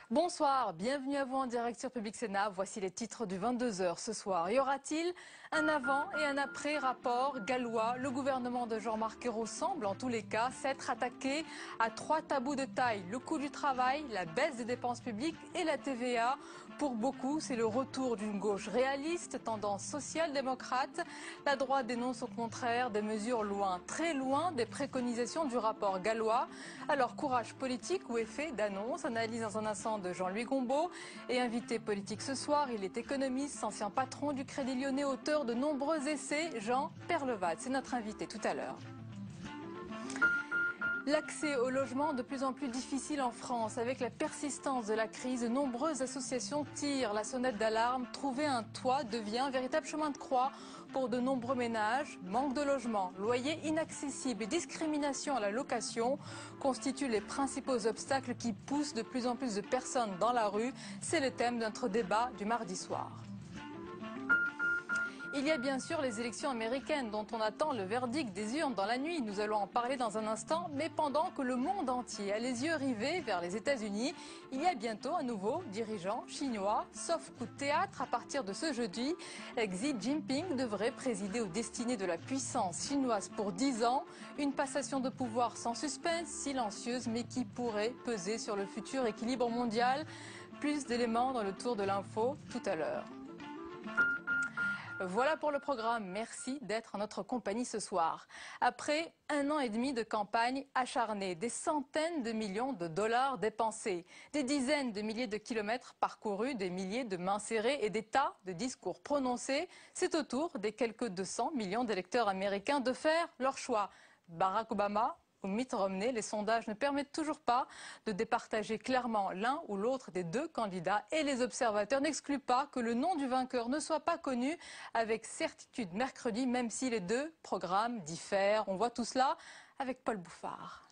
Bonsoir, bienvenue à vous en direct sur Public Sénat. Voici les titres du 22h ce soir. Y aura-t-il un avant et un après rapport gallois? Le gouvernement de Jean-Marc Ayrault semble en tous les cas s'être attaqué à 3 tabous de taille. Le coût du travail, la baisse des dépenses publiques et la TVA. Pour beaucoup, c'est le retour d'une gauche réaliste, tendance social-démocrate. La droite dénonce au contraire des mesures loin, très loin des préconisations du rapport gallois. Alors courage politique ou effet d'annonce? Analyse dans un instant de Jean-Louis Gombault. Et invité politique ce soir, il est économiste, ancien patron du Crédit Lyonnais, auteur de nombreux essais, Jean Perlevat. C'est notre invité tout à l'heure. L'accès au logement de plus en plus difficile en France. Avec la persistance de la crise, de nombreuses associations tirent la sonnette d'alarme. Trouver un toit devient un véritable chemin de croix pour de nombreux ménages. Manque de logement, loyer inaccessible et discrimination à la location constituent les principaux obstacles qui poussent de plus en plus de personnes dans la rue. C'est le thème de notre débat du mardi soir. Il y a bien sûr les élections américaines dont on attend le verdict des urnes dans la nuit. Nous allons en parler dans un instant. Mais pendant que le monde entier a les yeux rivés vers les États-Unis, il y a bientôt un nouveau dirigeant chinois. Sauf coup de théâtre, à partir de ce jeudi, Xi Jinping devrait présider aux destinées de la puissance chinoise pour 10 ans. Une passation de pouvoir sans suspense, silencieuse, mais qui pourrait peser sur le futur équilibre mondial. Plus d'éléments dans le tour de l'info tout à l'heure. Voilà pour le programme. Merci d'être en notre compagnie ce soir. Après 1 an et demi de campagne acharnée, des centaines de millions de dollars dépensés, des dizaines de milliers de kilomètres parcourus, des milliers de mains serrées et des tas de discours prononcés, c'est au tour des quelques 200 millions d'électeurs américains de faire leur choix. Barack Obama ou Mitt Romney, les sondages ne permettent toujours pas de départager clairement l'un ou l'autre des deux candidats et les observateurs n'excluent pas que le nom du vainqueur ne soit pas connu avec certitude mercredi, même si les deux programmes diffèrent. On voit tout cela avec Paul Bouffard.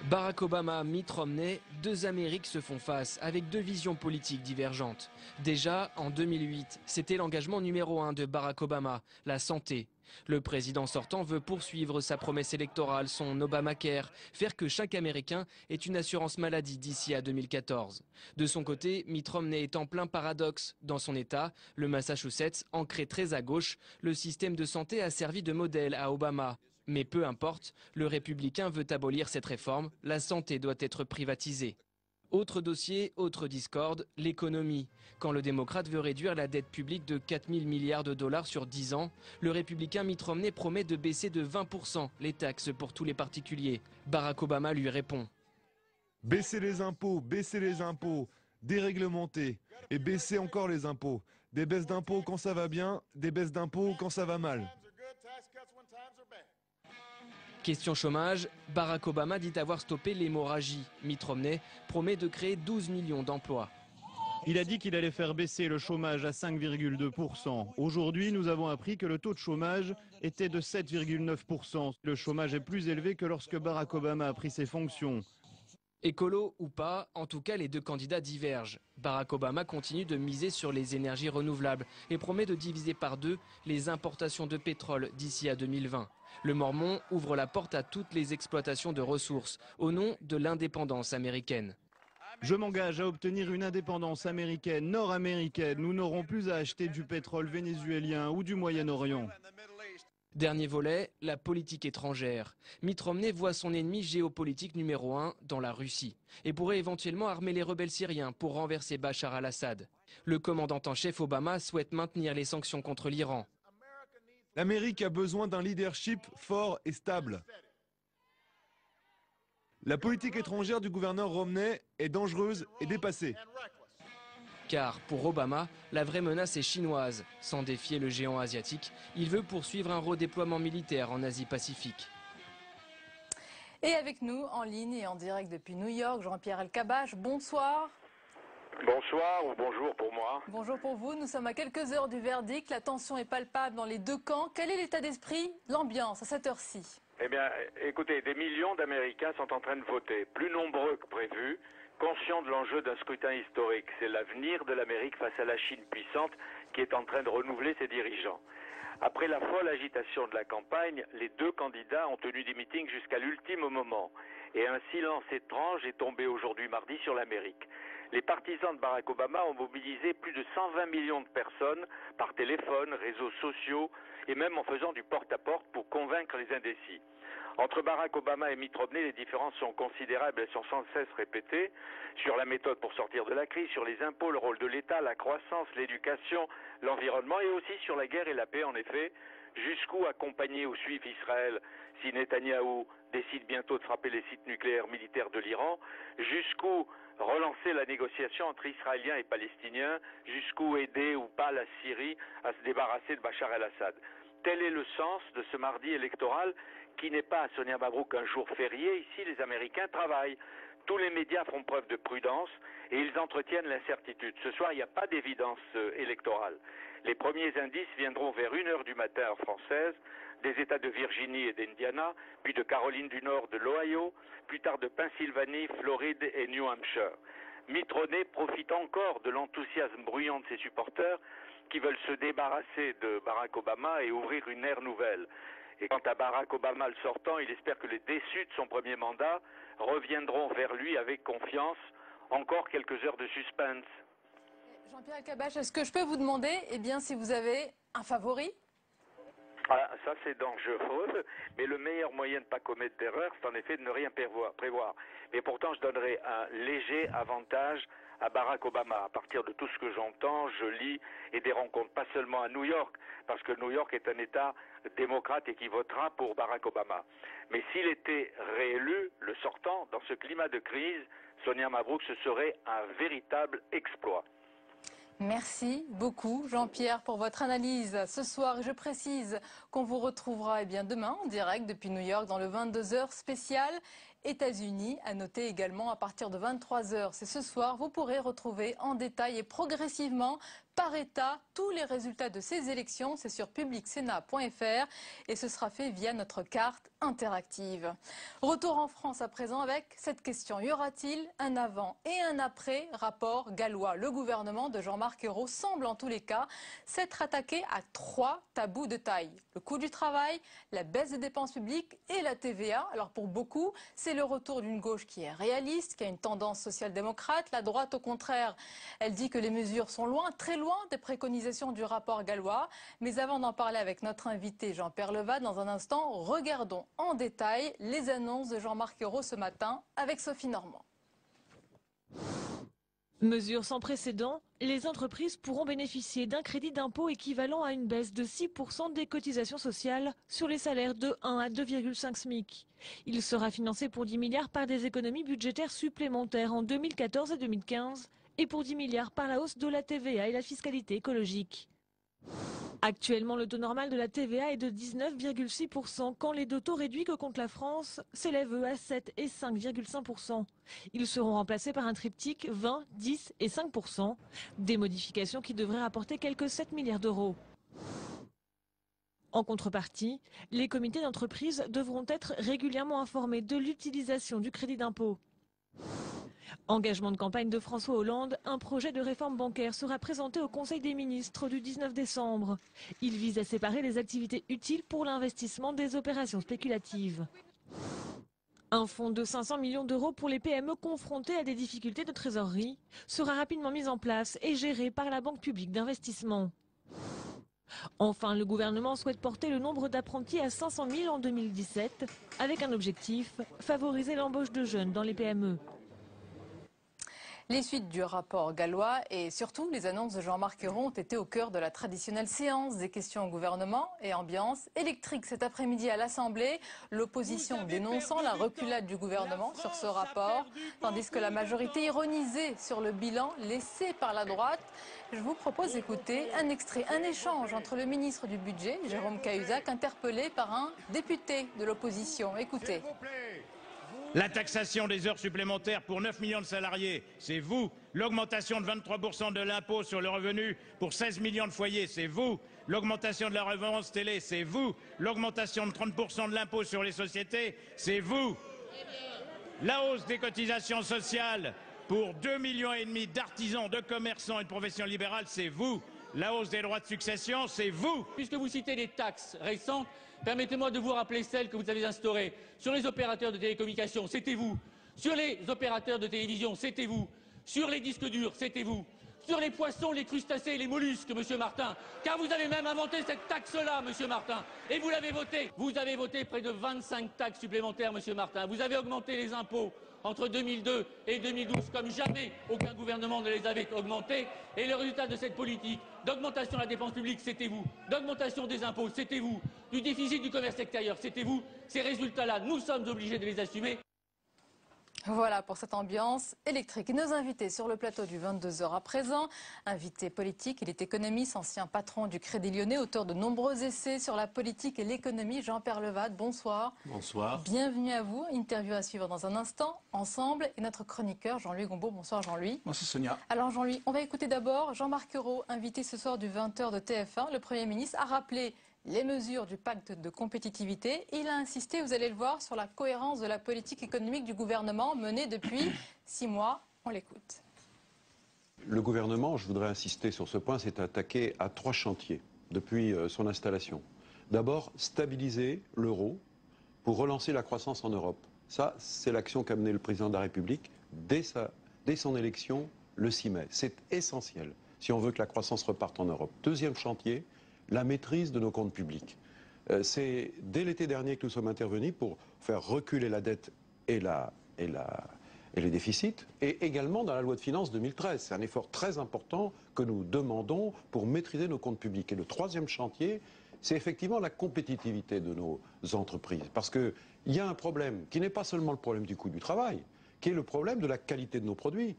Barack Obama, Mitt Romney, deux Amériques se font face avec deux visions politiques divergentes. Déjà, en 2008, c'était l'engagement numéro 1 de Barack Obama, la santé. Le président sortant veut poursuivre sa promesse électorale, son Obamacare, faire que chaque Américain ait une assurance maladie d'ici à 2014. De son côté, Mitt Romney est en plein paradoxe. Dans son État, le Massachusetts, ancré très à gauche, le système de santé a servi de modèle à Obama. Mais peu importe, le républicain veut abolir cette réforme, la santé doit être privatisée. Autre dossier, autre discorde, l'économie. Quand le démocrate veut réduire la dette publique de 4 000 milliards de dollars sur 10 ans, le républicain Mitt Romney promet de baisser de 20% les taxes pour tous les particuliers. Barack Obama lui répond. Baisser les impôts, déréglementer et baisser encore les impôts. Des baisses d'impôts quand ça va bien, des baisses d'impôts quand ça va mal. Question chômage, Barack Obama dit avoir stoppé l'hémorragie. Mitt Romney promet de créer 12 millions d'emplois. Il a dit qu'il allait faire baisser le chômage à 5,2%. Aujourd'hui, nous avons appris que le taux de chômage était de 7,9%. Le chômage est plus élevé que lorsque Barack Obama a pris ses fonctions. Écolo ou pas, en tout cas les deux candidats divergent. Barack Obama continue de miser sur les énergies renouvelables et promet de diviser par 2 les importations de pétrole d'ici à 2020. Le Mormon ouvre la porte à toutes les exploitations de ressources au nom de l'indépendance américaine. Je m'engage à obtenir une indépendance américaine, nord-américaine. Nous n'aurons plus à acheter du pétrole vénézuélien ou du Moyen-Orient. Dernier volet, la politique étrangère. Mitt Romney voit son ennemi géopolitique numéro 1 dans la Russie et pourrait éventuellement armer les rebelles syriens pour renverser Bachar al-Assad. Le commandant en chef Obama souhaite maintenir les sanctions contre l'Iran. L'Amérique a besoin d'un leadership fort et stable. La politique étrangère du gouverneur Romney est dangereuse et dépassée. Car pour Obama, la vraie menace est chinoise. Sans défier le géant asiatique, il veut poursuivre un redéploiement militaire en Asie-Pacifique. Et avec nous, en ligne et en direct depuis New York, Jean-Pierre Elkabbach, bonsoir. Bonsoir ou bonjour pour moi. Bonjour pour vous, nous sommes à quelques heures du verdict, la tension est palpable dans les deux camps. Quel est l'état d'esprit, l'ambiance à cette heure-ci? Eh bien, écoutez, des millions d'Américains sont en train de voter, plus nombreux que prévu, conscients de l'enjeu d'un scrutin historique. C'est l'avenir de l'Amérique face à la Chine puissante qui est en train de renouveler ses dirigeants. Après la folle agitation de la campagne, les deux candidats ont tenu des meetings jusqu'à l'ultime moment. Et un silence étrange est tombé aujourd'hui mardi sur l'Amérique. Les partisans de Barack Obama ont mobilisé plus de 120 millions de personnes par téléphone, réseaux sociaux et même en faisant du porte-à-porte pour convaincre les indécis. Entre Barack Obama et Mitt Romney, les différences sont considérables et sont sans cesse répétées sur la méthode pour sortir de la crise, sur les impôts, le rôle de l'État, la croissance, l'éducation, l'environnement et aussi sur la guerre et la paix. En effet, jusqu'où accompagner ou suivre Israël si Netanyahou décide bientôt de frapper les sites nucléaires militaires de l'Iran, jusqu'où relancer la négociation entre Israéliens et Palestiniens, jusqu'où aider ou pas la Syrie à se débarrasser de Bachar el-Assad. Tel est le sens de ce mardi électoral qui n'est pas à Sonia Mabrouk un jour férié. Ici, les Américains travaillent. Tous les médias font preuve de prudence et ils entretiennent l'incertitude. Ce soir, il n'y a pas d'évidence électorale. Les premiers indices viendront vers 1h du matin heure française, des États de Virginie et d'Indiana, puis de Caroline du Nord, de l'Ohio, plus tard de Pennsylvanie, Floride et New Hampshire. Mitt Romney profite encore de l'enthousiasme bruyant de ses supporters qui veulent se débarrasser de Barack Obama et ouvrir une ère nouvelle. Et quant à Barack Obama le sortant, il espère que les déçus de son premier mandat reviendront vers lui avec confiance. Encore quelques heures de suspense. Jean-Pierre Elkabbach, est-ce que je peux vous demander si vous avez un favori? Ah, ça c'est dangereux, mais le meilleur moyen de ne pas commettre d'erreur, c'est en effet de ne rien prévoir. Mais pourtant, je donnerai un léger avantage à Barack Obama, à partir de tout ce que j'entends, je lis, et des rencontres, pas seulement à New York, parce que New York est un État démocrate et qui votera pour Barack Obama. Mais s'il était réélu, le sortant, dans ce climat de crise, Sonia Mabrouk, ce serait un véritable exploit. Merci beaucoup Jean-Pierre pour votre analyse ce soir. Je précise qu'on vous retrouvera demain en direct depuis New York dans le 22h spécial États-Unis. À noter également à partir de 23h, c'est ce soir, vous pourrez retrouver en détail et progressivement par État tous les résultats de ces élections. C'est sur publicsénat.fr et ce sera fait via notre carte interactive. Retour en France à présent avec cette question. Y aura-t-il un avant et un après rapport gallois? Le gouvernement de Jean-Marc Ayrault semble en tous les cas s'être attaqué à 3 tabous de taille. Le coût du travail, la baisse des dépenses publiques et la TVA. Alors pour beaucoup, c'est le retour d'une gauche qui est réaliste, qui a une tendance social-démocrate. La droite, au contraire, elle dit que les mesures sont loin, très loin des préconisations du rapport gallois. Mais avant d'en parler avec notre invité Jean-Pierre Levat, dans un instant, regardons en détail les annonces de Jean-Marc Ayrault ce matin avec Sophie Normand. Mesure sans précédent, les entreprises pourront bénéficier d'un crédit d'impôt équivalent à une baisse de 6% des cotisations sociales sur les salaires de 1 à 2,5 SMIC. Il sera financé pour 10 milliards par des économies budgétaires supplémentaires en 2014 et 2015 et pour 10 milliards par la hausse de la TVA et la fiscalité écologique. Actuellement, le taux normal de la TVA est de 19,6% quand les deux taux réduits que compte la France s'élèvent eux à 7 et 5,5%. Ils seront remplacés par un triptyque 20, 10 et 5%, des modifications qui devraient rapporter quelques 7 milliards d'euros. En contrepartie, les comités d'entreprise devront être régulièrement informés de l'utilisation du crédit d'impôt. Engagement de campagne de François Hollande, un projet de réforme bancaire sera présenté au Conseil des ministres du 19 décembre. Il vise à séparer les activités utiles pour l'investissement des opérations spéculatives. Un fonds de 500 millions d'euros pour les PME confrontées à des difficultés de trésorerie sera rapidement mis en place et géré par la Banque publique d'investissement. Enfin, le gouvernement souhaite porter le nombre d'apprentis à 500 000 en 2017, avec un objectif, favoriser l'embauche de jeunes dans les PME. Les suites du rapport gallois et surtout les annonces de Jean-Marc Ayrault ont été au cœur de la traditionnelle séance des questions au gouvernement et ambiance électrique cet après-midi à l'Assemblée. L'opposition dénonçant la reculade du gouvernement sur ce rapport, tandis que la majorité ironisait sur le bilan laissé par la droite. Je vous propose d'écouter un extrait, un échange entre le ministre du Budget, Jérôme Cahuzac, interpellé par un député de l'opposition. Écoutez. La taxation des heures supplémentaires pour 9 millions de salariés, c'est vous. L'augmentation de 23% de l'impôt sur le revenu pour 16 millions de foyers, c'est vous. L'augmentation de la redevance télé, c'est vous. L'augmentation de 30% de l'impôt sur les sociétés, c'est vous. La hausse des cotisations sociales pour 2,5 millions d'artisans, de commerçants et de professions libérales, c'est vous. La hausse des droits de succession, c'est vous. Puisque vous citez les taxes récentes, permettez-moi de vous rappeler celles que vous avez instaurées. Sur les opérateurs de télécommunications, c'était vous. Sur les opérateurs de télévision, c'était vous. Sur les disques durs, c'était vous. Sur les poissons, les crustacés et les mollusques, monsieur Martin. Car vous avez même inventé cette taxe-là, monsieur Martin. Et vous l'avez votée. Vous avez voté près de 25 taxes supplémentaires, monsieur Martin. Vous avez augmenté les impôts entre 2002 et 2012 comme jamais aucun gouvernement ne les avait augmentés. Et le résultat de cette politique d'augmentation de la dépense publique, c'était vous. D'augmentation des impôts, c'était vous. Du déficit du commerce extérieur, c'était vous. Ces résultats-là, nous sommes obligés de les assumer. Voilà pour cette ambiance électrique. Et nos invités sur le plateau du 22h à présent. Invité politique, il est économiste, ancien patron du Crédit Lyonnais, auteur de nombreux essais sur la politique et l'économie. Jean-Pierre Levade, bonsoir. Bonsoir. Bienvenue à vous. Interview à suivre dans un instant, ensemble. Et notre chroniqueur, Jean-Louis Gombault. Bonsoir Jean-Louis. Bonsoir Sonia. Alors Jean-Louis, on va écouter d'abord Jean-Marc Ayrault, invité ce soir du 20h de TF1. Le Premier ministre a rappelé les mesures du pacte de compétitivité. Il a insisté, vous allez le voir, sur la cohérence de la politique économique du gouvernement menée depuis 6 mois. On l'écoute. Le gouvernement, je voudrais insister sur ce point, s'est attaqué à 3 chantiers depuis son installation. D'abord, stabiliser l'euro pour relancer la croissance en Europe. Ça, c'est l'action qu'a menée le président de la République dès son élection le 6 mai. C'est essentiel si on veut que la croissance reparte en Europe. Deuxième chantier, la maîtrise de nos comptes publics. C'est dès l'été dernier que nous sommes intervenus pour faire reculer la dette et les déficits, et également dans la loi de finances 2013. C'est un effort très important que nous demandons pour maîtriser nos comptes publics. Et le troisième chantier, c'est effectivement la compétitivité de nos entreprises. Parce qu'il y a un problème qui n'est pas seulement le problème du coût du travail, qui est le problème de la qualité de nos produits.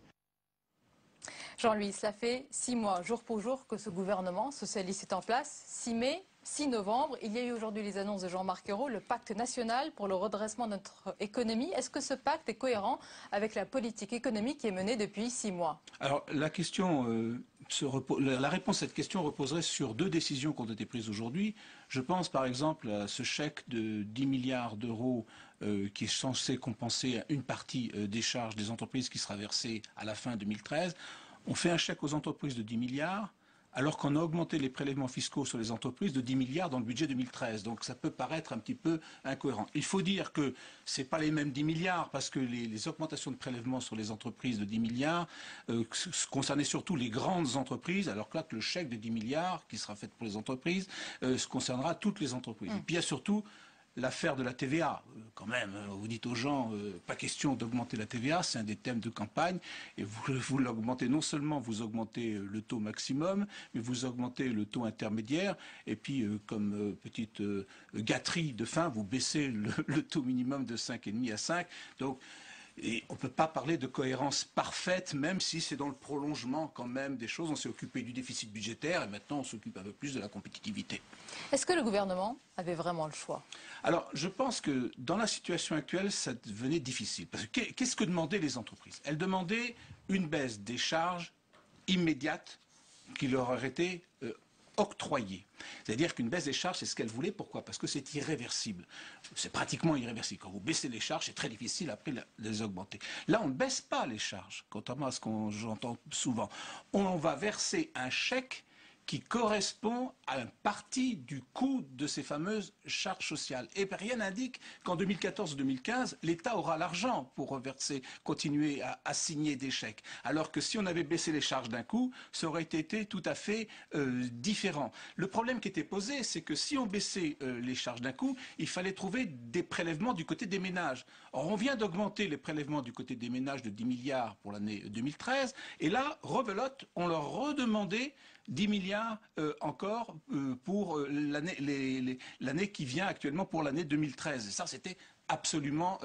Jean-Louis, cela fait 6 mois, jour pour jour, que ce gouvernement socialiste est en place. 6 mai, 6 novembre, il y a eu aujourd'hui les annonces de Jean-Marc Ayrault, le pacte national pour le redressement de notre économie. Est-ce que ce pacte est cohérent avec la politique économique qui est menée depuis 6 mois? Alors la réponse à cette question reposerait sur 2 décisions qui ont été prises aujourd'hui. Je pense par exemple à ce chèque de 10 milliards d'euros qui est censé compenser une partie des charges des entreprises qui sera versée à la fin 2013. On fait un chèque aux entreprises de 10 milliards alors qu'on a augmenté les prélèvements fiscaux sur les entreprises de 10 milliards dans le budget 2013. Donc ça peut paraître un petit peu incohérent. Il faut dire que ce n'est pas les mêmes 10 milliards parce que les augmentations de prélèvements sur les entreprises de 10 milliards concernaient surtout les grandes entreprises, alors que là, le chèque de 10 milliards qui sera fait pour les entreprises concernera toutes les entreprises. Et puis il y a surtout l'affaire de la TVA, quand même, vous dites aux gens, pas question d'augmenter la TVA, c'est un des thèmes de campagne, et vous l'augmentez, non seulement vous augmentez le taux maximum, mais vous augmentez le taux intermédiaire, et puis comme petite gâterie de fin, vous baissez le taux minimum de 5,5 à 5, donc et on ne peut pas parler de cohérence parfaite, même si c'est dans le prolongement quand même des choses. On s'est occupé du déficit budgétaire et maintenant on s'occupe un peu plus de la compétitivité. Est-ce que le gouvernement avait vraiment le choix? Alors, je pense que dans la situation actuelle, ça devenait difficile. Parce que qu'est-ce que demandaient les entreprises? Elles demandaient une baisse des charges immédiate qui leur aurait été octroyée. C'est-à-dire qu'une baisse des charges, c'est ce qu'elles voulaient. Pourquoi? Parce que c'est irréversible. C'est pratiquement irréversible. Quand vous baissez les charges, c'est très difficile après de les augmenter. Là, on ne baisse pas les charges, contrairement à ce que j'entends souvent. On va verser un chèque qui correspond à une partie du coût de ces fameuses charges sociales. Et rien n'indique qu'en 2014-2015, l'État aura l'argent pour reverser, continuer à signer des chèques. Alors que si on avait baissé les charges d'un coup, ça aurait été tout à fait différent. Le problème qui était posé, c'est que si on baissait les charges d'un coup, il fallait trouver des prélèvements du côté des ménages. Or, on vient d'augmenter les prélèvements du côté des ménages de 10 milliards pour l'année 2013. Et là, rebelote, on leur redemandait 10 milliards encore pour l'année qui vient actuellement pour l'année 2013. Et ça, c'était absolument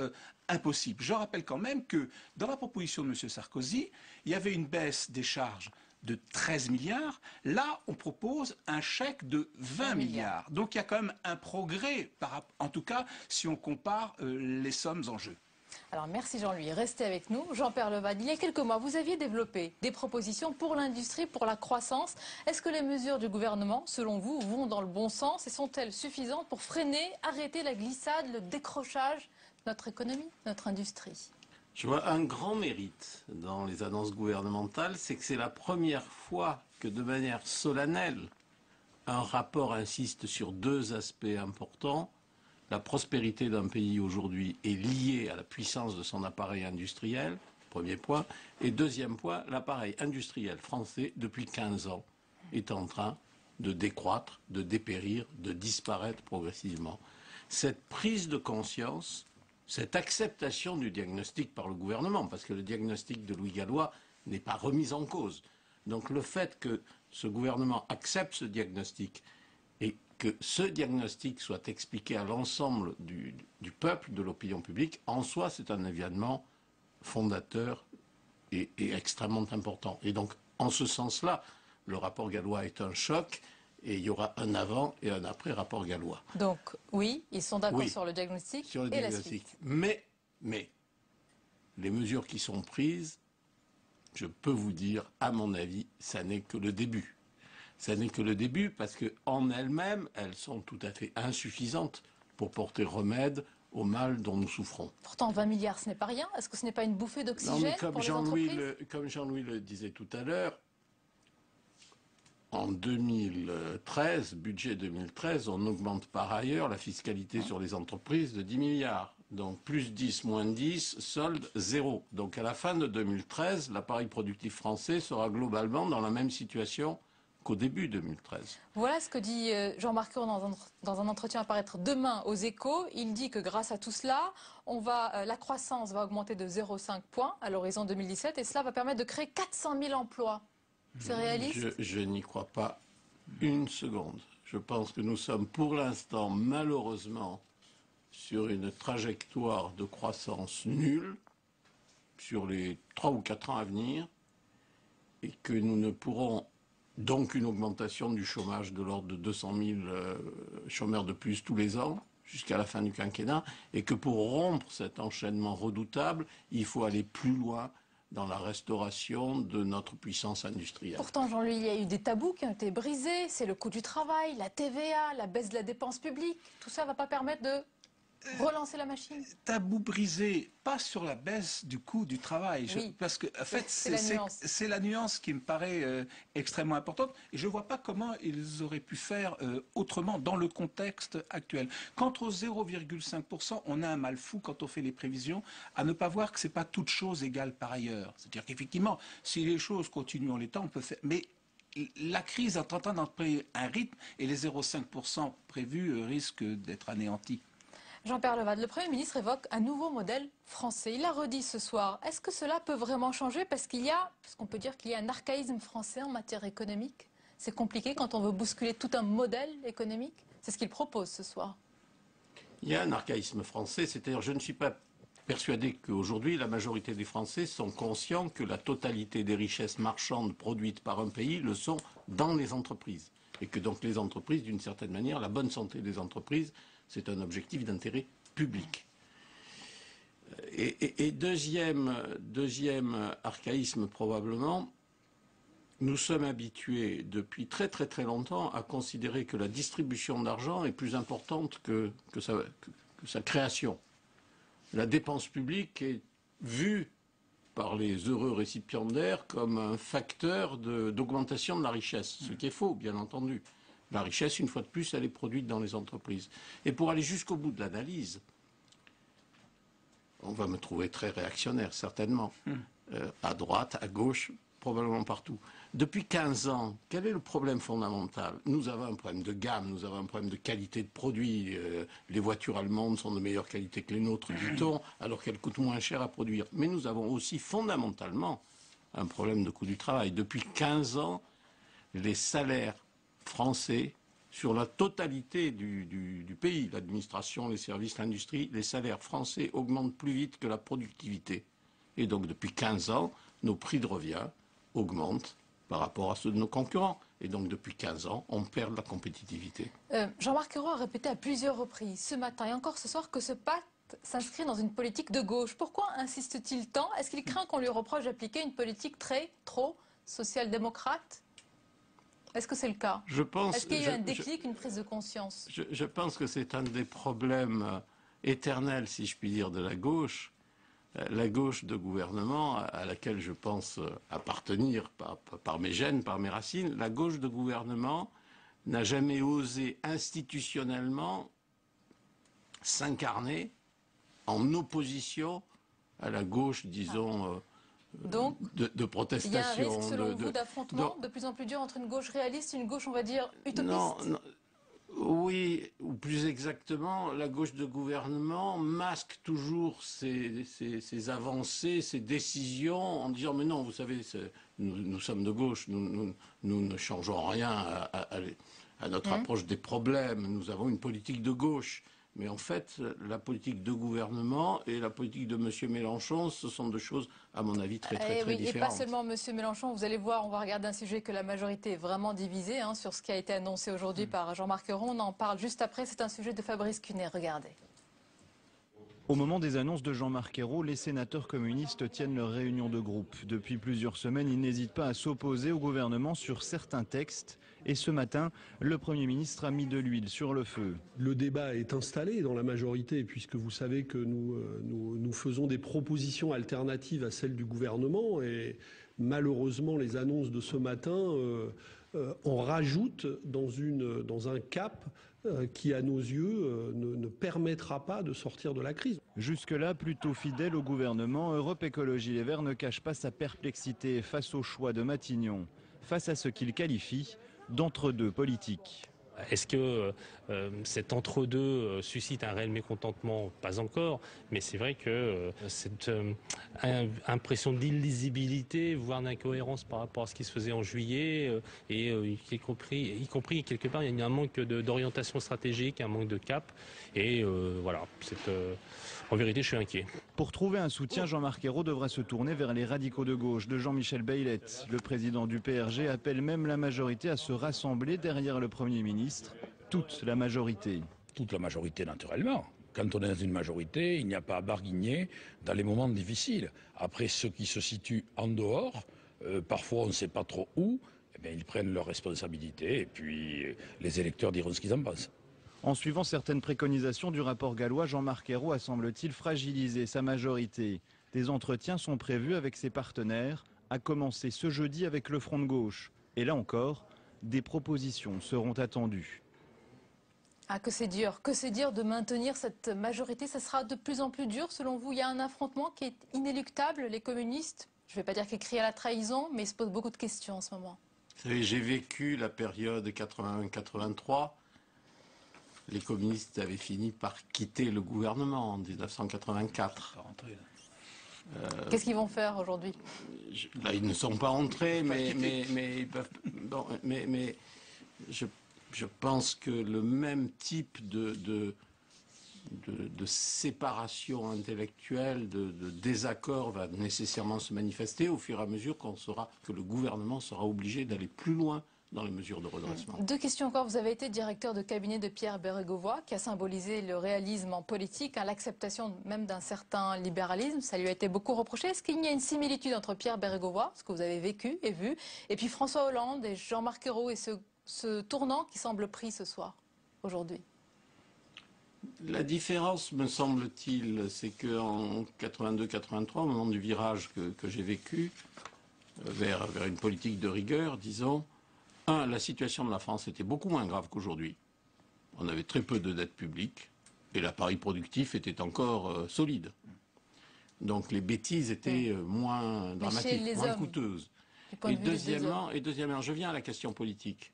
impossible. Je rappelle quand même que dans la proposition de M. Sarkozy, il y avait une baisse des charges de 13 milliards. Là, on propose un chèque de 20 milliards. Donc il y a quand même un progrès, en tout cas si on compare les sommes en jeu. Alors merci Jean-Louis, restez avec nous. Jean-Pierre Levade, il y a quelques mois, vous aviez développé des propositions pour l'industrie, pour la croissance. Est-ce que les mesures du gouvernement, selon vous, vont dans le bon sens et sont-elles suffisantes pour freiner, arrêter la glissade, le décrochage de notre économie, de notre industrie? Je vois un grand mérite dans les annonces gouvernementales, c'est que c'est la première fois que de manière solennelle, un rapport insiste sur deux aspects importants. La prospérité d'un pays aujourd'hui est liée à la puissance de son appareil industriel, premier point. Et deuxième point, l'appareil industriel français, depuis 15 ans, est en train de décroître, de dépérir, de disparaître progressivement. Cette prise de conscience, cette acceptation du diagnostic par le gouvernement, parce que le diagnostic de Louis Gallois n'est pas remis en cause. Donc le fait que ce gouvernement accepte ce diagnostic et que ce diagnostic soit expliqué à l'ensemble du peuple, de l'opinion publique, en soi, c'est un événement fondateur et extrêmement important. Et donc, en ce sens-là, le rapport Gallois est un choc et il y aura un avant et un après rapport Gallois. Donc, oui, ils sont d'accord sur le diagnostic sur le et diagnostic. la suite. Mais, les mesures qui sont prises, je peux vous dire, à mon avis, ça n'est que le début. Ça n'est que le début parce qu'en elles-mêmes, elles sont tout à fait insuffisantes pour porter remède au mal dont nous souffrons. Pourtant, 20 milliards, ce n'est pas rien. Est-ce que ce n'est pas une bouffée d'oxygène pour les entreprises ? Comme Jean-Louis le disait tout à l'heure, en 2013, budget 2013, on augmente par ailleurs la fiscalité sur les entreprises de 10 milliards. Donc plus 10, moins 10, solde 0. Donc à la fin de 2013, l'appareil productif français sera globalement dans la même situation qu'au début 2013. Voilà ce que dit Jean-Marc Ayrault dans un entretien à paraître demain aux Échos. Il dit que grâce à tout cela, la croissance va augmenter de 0,5 points à l'horizon 2017 et cela va permettre de créer 400 000 emplois. C'est réaliste ? Je n'y crois pas une seconde. Je pense que nous sommes pour l'instant, malheureusement, sur une trajectoire de croissance nulle sur les 3 ou 4 ans à venir et que nous ne pourrons donc une augmentation du chômage de l'ordre de 200 000 chômeurs de plus tous les ans jusqu'à la fin du quinquennat et que pour rompre cet enchaînement redoutable, il faut aller plus loin dans la restauration de notre puissance industrielle. Pourtant, Jean-Louis, il y a eu des tabous qui ont été brisés. C'est le coût du travail, la TVA, la baisse de la dépense publique. Tout ça ne va pas permettre de relancer la machine. Tabou brisé, pas sur la baisse du coût du travail. Oui. Parce que, en fait, c'est la nuance qui me paraît extrêmement importante. Et je ne vois pas comment ils auraient pu faire autrement dans le contexte actuel. Quant aux 0,5%, on a un mal fou quand on fait les prévisions à ne pas voir que ce n'est pas toute chose égale par ailleurs. C'est-à-dire qu'effectivement, si les choses continuent en l'état, on peut faire... Mais la crise est en train d'entrer un rythme et les 0,5% prévus risquent d'être anéantis. Jean-Pierre Levade, le Premier ministre évoque un nouveau modèle français. Il l'a redit ce soir. Est-ce que cela peut vraiment changer ? Parce qu'on peut dire qu'il y a un archaïsme français en matière économique. C'est compliqué quand on veut bousculer tout un modèle économique. C'est ce qu'il propose ce soir. Il y a un archaïsme français, c'est-à-dire je ne suis pas persuadé qu'aujourd'hui la majorité des Français sont conscients que la totalité des richesses marchandes produites par un pays le sont dans les entreprises. Et que donc les entreprises, d'une certaine manière, la bonne santé des entreprises, c'est un objectif d'intérêt public. Et deuxième archaïsme probablement, nous sommes habitués depuis très très très longtemps à considérer que la distribution d'argent est plus importante que sa création. La dépense publique est vue par les heureux récipiendaires comme un facteur d'augmentation de la richesse, ce qui est faux, bien entendu. La richesse, une fois de plus, elle est produite dans les entreprises. Et pour aller jusqu'au bout de l'analyse, on va me trouver très réactionnaire, certainement, à droite, à gauche, probablement partout. Depuis 15 ans, quel est le problème fondamental? Nous avons un problème de gamme, nous avons un problème de qualité de produit. Les voitures allemandes sont de meilleure qualité que les nôtres, dit-on, alors qu'elles coûtent moins cher à produire. Mais nous avons aussi fondamentalement un problème de coût du travail. Depuis 15 ans, les salaires français, sur la totalité du pays, l'administration, les services, l'industrie, les salaires français augmentent plus vite que la productivité. Et donc depuis 15 ans, nos prix de revient augmentent par rapport à ceux de nos concurrents. Et donc depuis 15 ans, on perd de la compétitivité. Jean-Marc Ayrault a répété à plusieurs reprises, ce matin et encore ce soir, que ce pacte s'inscrit dans une politique de gauche. Pourquoi insiste-t-il tant? Est-ce qu'il craint qu'on lui reproche d'appliquer une politique trop social-démocrate? Est-ce que c'est le cas? Est-ce qu'il y a eu un déclic, une prise de conscience? Je pense que c'est un des problèmes éternels, si je puis dire, de la gauche. la gauche de gouvernement, à laquelle je pense appartenir par mes gènes, par mes racines, la gauche de gouvernement n'a jamais osé institutionnellement s'incarner en opposition à la gauche, disons, donc, de protestation. Il y a un risque, selon vous, d'affrontement de plus en plus dur entre une gauche réaliste et une gauche, on va dire, utopiste? Non, oui, ou plus exactement, la gauche de gouvernement masque toujours ses avancées, ses décisions, en disant « mais non, vous savez, nous sommes de gauche, nous ne changeons rien à notre approche des problèmes, nous avons une politique de gauche ». Mais en fait, la politique de gouvernement et la politique de M. Mélenchon, ce sont deux choses, à mon avis, très différentes. Et pas seulement M. Mélenchon, vous allez voir, on va regarder un sujet que la majorité est vraiment divisée, sur ce qui a été annoncé aujourd'hui par Jean-Marc Ayrault. On en parle juste après, c'est un sujet de Fabrice Cunet, regardez. Au moment des annonces de Jean-Marc Ayrault, les sénateurs communistes tiennent leur réunion de groupe. Depuis plusieurs semaines, ils n'hésitent pas à s'opposer au gouvernement sur certains textes. Et ce matin, le Premier ministre a mis de l'huile sur le feu. Le débat est installé dans la majorité, puisque vous savez que nous faisons des propositions alternatives à celles du gouvernement. Et malheureusement, les annonces de ce matin en rajoutent dans un cap qui, à nos yeux, ne permettra pas de sortir de la crise. Jusque-là, plutôt fidèle au gouvernement, Europe Écologie Les Verts ne cache pas sa perplexité face au choix de Matignon, face à ce qu'il qualifie d'entre-deux politique. Est-ce que cet entre-deux suscite un réel mécontentement? Pas encore, mais c'est vrai que cette impression d'illisibilité, voire d'incohérence par rapport à ce qui se faisait en juillet, et y compris quelque part, il y a un manque d'orientation stratégique, un manque de cap, et voilà, en vérité, je suis inquiet. Pour trouver un soutien, Jean-Marc Ayrault devra se tourner vers les radicaux de gauche de Jean-Michel Baillet. Le président du PRG appelle même la majorité à se rassembler derrière le Premier ministre. Toute la majorité. Toute la majorité, naturellement. Quand on est dans une majorité, il n'y a pas à barguigner dans les moments difficiles. Après, ceux qui se situent en dehors, parfois on ne sait pas trop où, eh bien, ils prennent leurs responsabilités et puis les électeurs diront ce qu'ils en pensent. En suivant certaines préconisations du rapport gallois, Jean-Marc Ayrault a, semble-t-il, fragilisé sa majorité. Des entretiens sont prévus avec ses partenaires, à commencer ce jeudi avec le Front de gauche. Et là encore, des propositions seront attendues. Ah, que c'est dur de maintenir cette majorité. Ça sera de plus en plus dur, selon vous. Il y a un affrontement qui est inéluctable. Les communistes, je ne vais pas dire qu'ils crient à la trahison, mais ils se posent beaucoup de questions en ce moment. Vous savez, j'ai vécu la période 81-83. Les communistes avaient fini par quitter le gouvernement en 1984. Qu'est-ce qu'ils vont faire aujourd'hui? Là, ils ne sont pas entrés, mais ils peuvent. Bon, mais je pense que le même type de séparation intellectuelle, de désaccord va nécessairement se manifester au fur et à mesure que le gouvernement sera obligé d'aller plus loin dans les mesures de redressement. Deux questions encore. Vous avez été directeur de cabinet de Pierre Bérégovoy, qui a symbolisé le réalisme en politique, l'acceptation même d'un certain libéralisme. Ça lui a été beaucoup reproché. Est-ce qu'il y a une similitude entre Pierre Bérégovoy, ce que vous avez vécu et vu, et puis François Hollande et Jean-Marc Ayrault et ce tournant qui semble pris ce soir, aujourd'hui? La différence, me semble-t-il, c'est qu'en 82-83, au moment du virage que j'ai vécu, vers une politique de rigueur, disons, la situation de la France était beaucoup moins grave qu'aujourd'hui. On avait très peu de dette publique et l'appareil productif était encore solide. Donc les bêtises étaient moins dramatiques, moins coûteuses. Et deuxièmement, je viens à la question politique.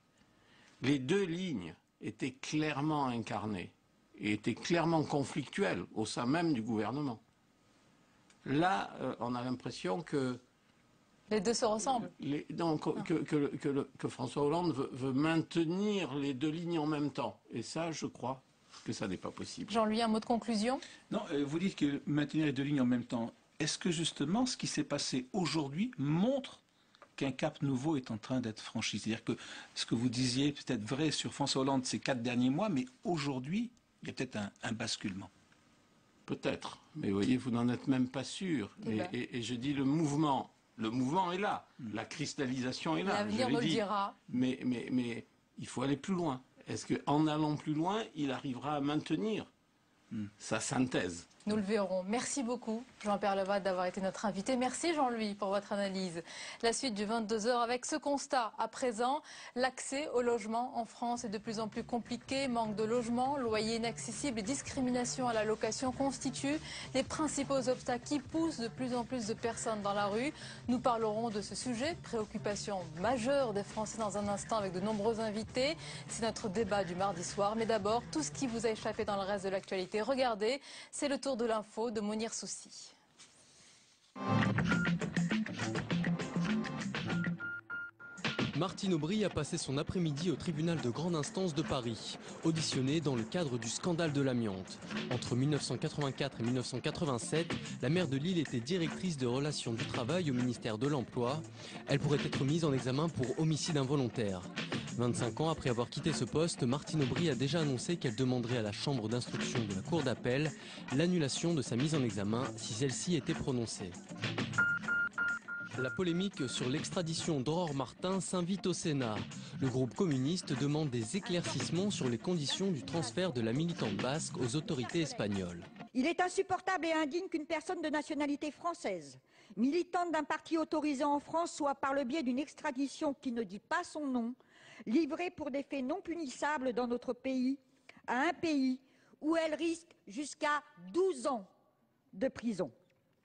Les deux lignes étaient clairement incarnées et étaient clairement conflictuelles au sein même du gouvernement. Là, on a l'impression que les deux se ressemblent. Que François Hollande veut maintenir les deux lignes en même temps. Et ça, je crois que ça n'est pas possible. Jean-Louis, un mot de conclusion? Non, vous dites que maintenir les deux lignes en même temps. Est-ce que justement ce qui s'est passé aujourd'hui montre qu'un cap nouveau est en train d'être franchi? C'est-à-dire que ce que vous disiez peut-être vrai sur François Hollande ces 4 derniers mois, mais aujourd'hui, il y a peut-être un basculement. Peut-être. Mais vous voyez, vous n'en êtes même pas sûr. Et je dis le mouvement. Le mouvement est là, la cristallisation est là. L'avenir me le dira. Mais il faut aller plus loin. Est-ce qu'en allant plus loin, il arrivera à maintenir sa synthèse? Nous le verrons. Merci beaucoup, Jean-Pierre Levade, d'avoir été notre invité. Merci, Jean-Louis, pour votre analyse. La suite du 22h avec ce constat. À présent, l'accès au logement en France est de plus en plus compliqué. Manque de logement, loyer inaccessible et discrimination à la location constituent les principaux obstacles qui poussent de plus en plus de personnes dans la rue. Nous parlerons de ce sujet, préoccupation majeure des Français, dans un instant avec de nombreux invités. C'est notre débat du mardi soir. Mais d'abord, tout ce qui vous a échappé dans le reste de l'actualité, regardez, c'est le tour de l'info de Mounir Soussi. Martine Aubry a passé son après-midi au tribunal de grande instance de Paris, auditionnée dans le cadre du scandale de l'amiante. Entre 1984 et 1987, la maire de Lille était directrice de relations du travail au ministère de l'Emploi. Elle pourrait être mise en examen pour homicide involontaire. 25 ans après avoir quitté ce poste, Martine Aubry a déjà annoncé qu'elle demanderait à la chambre d'instruction de la cour d'appel l'annulation de sa mise en examen si celle-ci était prononcée. La polémique sur l'extradition d'Aurore Martin s'invite au Sénat. Le groupe communiste demande des éclaircissements sur les conditions du transfert de la militante basque aux autorités espagnoles. Il est insupportable et indigne qu'une personne de nationalité française, militante d'un parti autorisé en France, soit par le biais d'une extradition qui ne dit pas son nom, livrée pour des faits non punissables dans notre pays, à un pays où elle risque jusqu'à 12 ans de prison.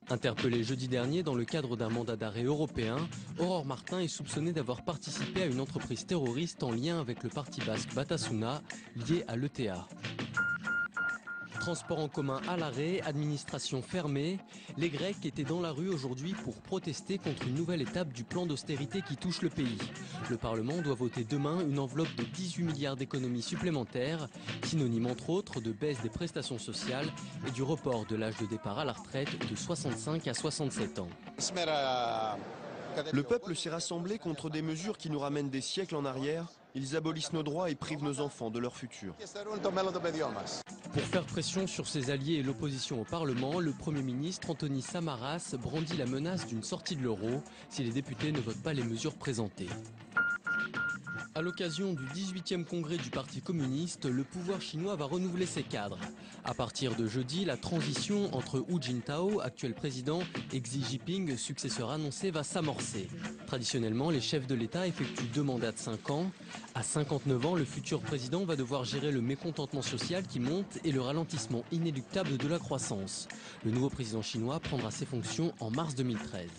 Interpellée jeudi dernier dans le cadre d'un mandat d'arrêt européen, Aurore Martin est soupçonnée d'avoir participé à une entreprise terroriste en lien avec le parti basque Batasuna, lié à l'ETA. Transport en commun à l'arrêt, administration fermée. Les Grecs étaient dans la rue aujourd'hui pour protester contre une nouvelle étape du plan d'austérité qui touche le pays. Le Parlement doit voter demain une enveloppe de 18 milliards d'économies supplémentaires, synonyme entre autres de baisse des prestations sociales et du report de l'âge de départ à la retraite de 65 à 67 ans. Le peuple s'est rassemblé contre des mesures qui nous ramènent des siècles en arrière. Ils abolissent nos droits et privent nos enfants de leur futur. Pour faire pression sur ses alliés et l'opposition au Parlement, le Premier ministre Anthony Samaras brandit la menace d'une sortie de l'euro si les députés ne votent pas les mesures présentées. À l'occasion du 18e congrès du Parti communiste, le pouvoir chinois va renouveler ses cadres. À partir de jeudi, la transition entre Hu Jintao, actuel président, et Xi Jinping, successeur annoncé, va s'amorcer. Traditionnellement, les chefs de l'État effectuent 2 mandats de 5 ans. À 59 ans, le futur président va devoir gérer le mécontentement social qui monte et le ralentissement inéluctable de la croissance. Le nouveau président chinois prendra ses fonctions en mars 2013.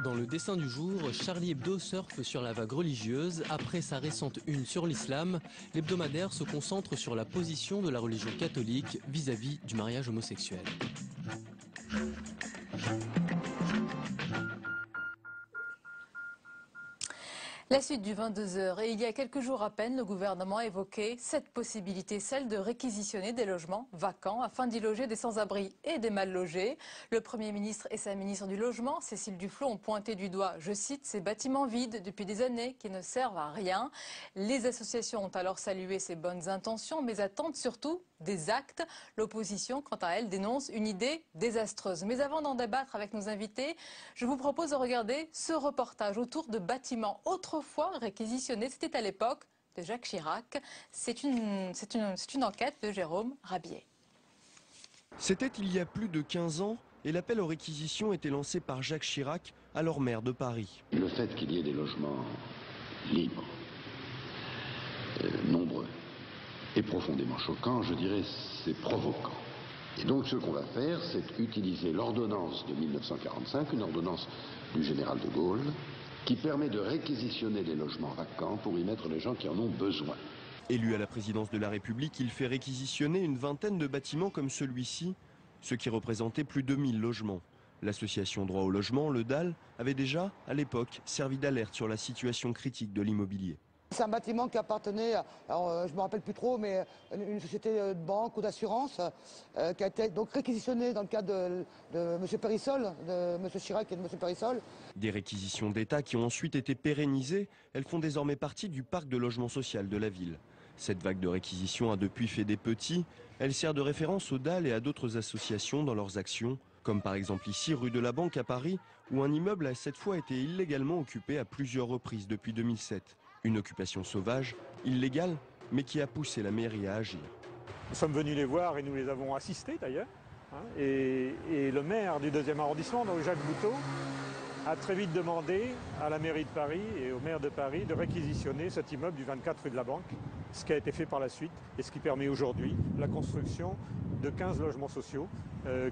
Dans le dessin du jour, Charlie Hebdo surfe sur la vague religieuse. Après sa récente une sur l'islam, l'hebdomadaire se concentre sur la position de la religion catholique vis-à-vis du mariage homosexuel. La suite du 22h. Et il y a quelques jours à peine, le gouvernement a évoqué cette possibilité, celle de réquisitionner des logements vacants afin d'y loger des sans-abri et des mal logés. Le Premier ministre et sa ministre du Logement, Cécile Duflot, ont pointé du doigt, je cite, ces bâtiments vides depuis des années qui ne servent à rien. Les associations ont alors salué ces bonnes intentions, mais attendent surtout des actes. L'opposition, quant à elle, dénonce une idée désastreuse. Mais avant d'en débattre avec nos invités, je vous propose de regarder ce reportage autour de bâtiments autrefois réquisitionnés. C'était à l'époque de Jacques Chirac. C'est une enquête de Jérôme Rabier. C'était il y a plus de 15 ans et l'appel aux réquisitions était lancé par Jacques Chirac, alors maire de Paris. Le fait qu'il y ait des logements libres, nombreux, est profondément choquant, je dirais c'est provoquant. Et donc ce qu'on va faire, c'est utiliser l'ordonnance de 1945, une ordonnance du général de Gaulle, qui permet de réquisitionner les logements vacants pour y mettre les gens qui en ont besoin. Élu à la présidence de la République, il fait réquisitionner une vingtaine de bâtiments comme celui-ci, ce qui représentait plus de 1000 logements. L'association Droit au logement, le DAL, avait déjà, à l'époque, servi d'alerte sur la situation critique de l'immobilier. C'est un bâtiment qui appartenait, alors, je ne me rappelle plus trop, mais une société de banque ou d'assurance qui a été donc réquisitionné dans le cadre de M. Périssol, de M. Chirac et de M. Périssol. Des réquisitions d'État qui ont ensuite été pérennisées, elles font désormais partie du parc de logement social de la ville. Cette vague de réquisition a depuis fait des petits, elle sert de référence au DAL et à d'autres associations dans leurs actions, comme par exemple ici rue de la Banque à Paris, où un immeuble a cette fois été illégalement occupé à plusieurs reprises depuis 2007. Une occupation sauvage, illégale, mais qui a poussé la mairie à agir. Nous sommes venus les voir et nous les avons assistés d'ailleurs. Et le maire du 2e arrondissement, donc Jacques Boutot, a très vite demandé à la mairie de Paris et au maire de Paris de réquisitionner cet immeuble du 24 rue de la Banque, ce qui a été fait par la suite et ce qui permet aujourd'hui la construction de 15 logements sociaux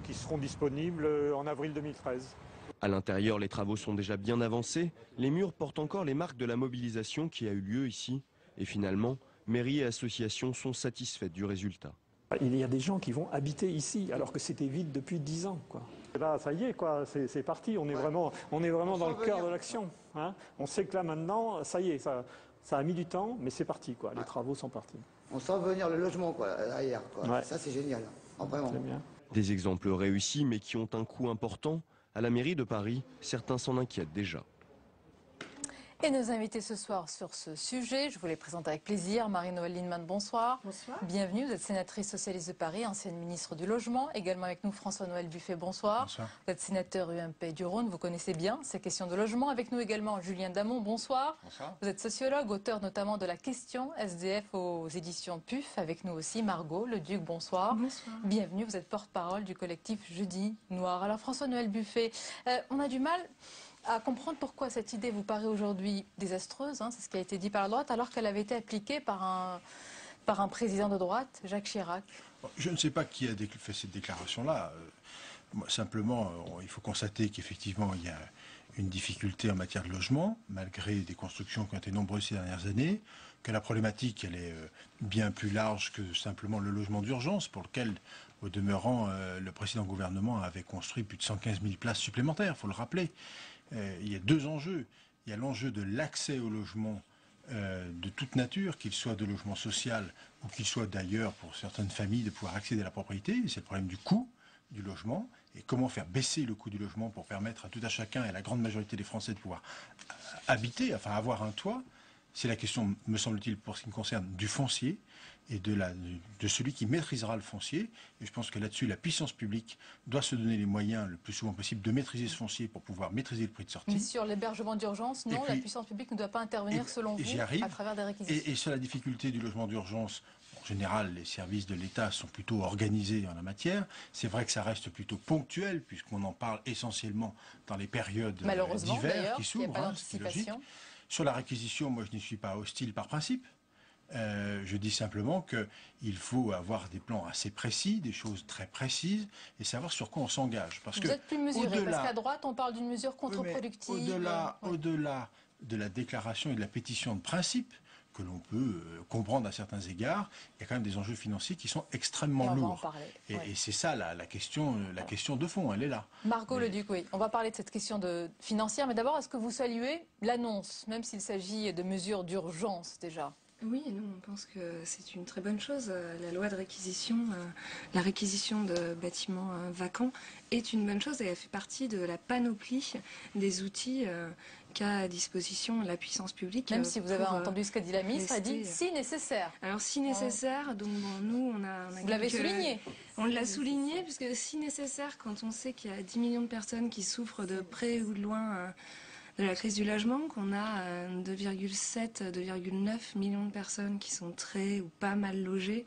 qui seront disponibles en avril 2013. À l'intérieur, les travaux sont déjà bien avancés. Les murs portent encore les marques de la mobilisation qui a eu lieu ici. Et finalement, mairie et associations sont satisfaites du résultat. Il y a des gens qui vont habiter ici alors que c'était vide depuis 10 ans. Et là, ça y est, c'est parti. On est vraiment dans le cœur de l'action. On sait que là maintenant, ça y est, ça a mis du temps, mais c'est parti. Les travaux sont partis. On sent venir le logement derrière. Ouais. Ça, c'est génial. Vraiment. Des exemples réussis, mais qui ont un coût important. À la mairie de Paris, certains s'en inquiètent déjà. Et nos invités ce soir sur ce sujet, je vous les présente avec plaisir. Marie-Noëlle Lienemann, bonsoir. Bonsoir. Bienvenue, vous êtes sénatrice socialiste de Paris, ancienne ministre du Logement. Également avec nous François-Noël Buffet, bonsoir. Bonsoir. Vous êtes sénateur UMP du Rhône, vous connaissez bien ces questions de logement. Avec nous également Julien Damon, bonsoir. Bonsoir. Vous êtes sociologue, auteur notamment de La question SDF aux éditions PUF. Avec nous aussi Margot Leduc, bonsoir. Bonsoir. Bienvenue, vous êtes porte-parole du collectif Jeudi Noir. Alors François-Noël Buffet, on a du mal à comprendre pourquoi cette idée vous paraît aujourd'hui désastreuse, c'est ce qui a été dit par la droite, alors qu'elle avait été appliquée par un président de droite, Jacques Chirac. Je ne sais pas qui a fait cette déclaration-là. Simplement, il faut constater qu'effectivement, il y a une difficulté en matière de logement, malgré des constructions qui ont été nombreuses ces dernières années, que la problématique, elle est bien plus large que simplement le logement d'urgence, pour lequel, au demeurant, le précédent gouvernement avait construit plus de 115 000 places supplémentaires, il faut le rappeler. Il y a deux enjeux. Il y a l'enjeu de l'accès au logement de toute nature, qu'il soit de logement social ou qu'il soit d'ailleurs pour certaines familles de pouvoir accéder à la propriété. C'est le problème du coût du logement et comment faire baisser le coût du logement pour permettre à tout à chacun et à la grande majorité des Français de pouvoir habiter, enfin avoir un toit. C'est la question, me semble-t-il, pour ce qui me concerne, du foncier et de celui qui maîtrisera le foncier. Et je pense que là-dessus, la puissance publique doit se donner les moyens le plus souvent possible de maîtriser ce foncier pour pouvoir maîtriser le prix de sortie. Mais sur l'hébergement d'urgence, non, la puissance publique ne doit pas intervenir, selon vous, à travers des réquisitions. Et sur la difficulté du logement d'urgence, en général, les services de l'État sont plutôt organisés en la matière. C'est vrai que ça reste plutôt ponctuel, puisqu'on en parle essentiellement dans les périodes d'hiver qui s'ouvrent, c'est logique. Sur la réquisition, moi je n'y suis pas hostile par principe. Je dis simplement qu'il faut avoir des plans assez précis, des choses très précises, et savoir sur quoi on s'engage. Vous êtes plus mesuré, parce qu'à droite, on parle d'une mesure contre-productive. Au-delà de la déclaration et de la pétition de principe, que l'on peut comprendre à certains égards, il y a quand même des enjeux financiers qui sont extrêmement lourds. Et c'est ça la question de fond, elle est là. Margot Leduc, oui. On va parler de cette question financière, mais d'abord, est-ce que vous saluez l'annonce, même s'il s'agit de mesures d'urgence déjà ? Oui, nous on pense que c'est une très bonne chose. La loi de réquisition, la réquisition de bâtiments vacants est une bonne chose et elle fait partie de la panoplie des outils qu'a à disposition la puissance publique. Même si vous avez entendu ce qu'a dit la ministre, elle dit si nécessaire. Alors si nécessaire, donc nous on a vous l'avez souligné. On l'a souligné puisque si nécessaire, quand on sait qu'il y a 10 millions de personnes qui souffrent de près ou de loin de la crise du logement, qu'on a 2,7, 2,9 millions de personnes qui sont très ou pas mal logées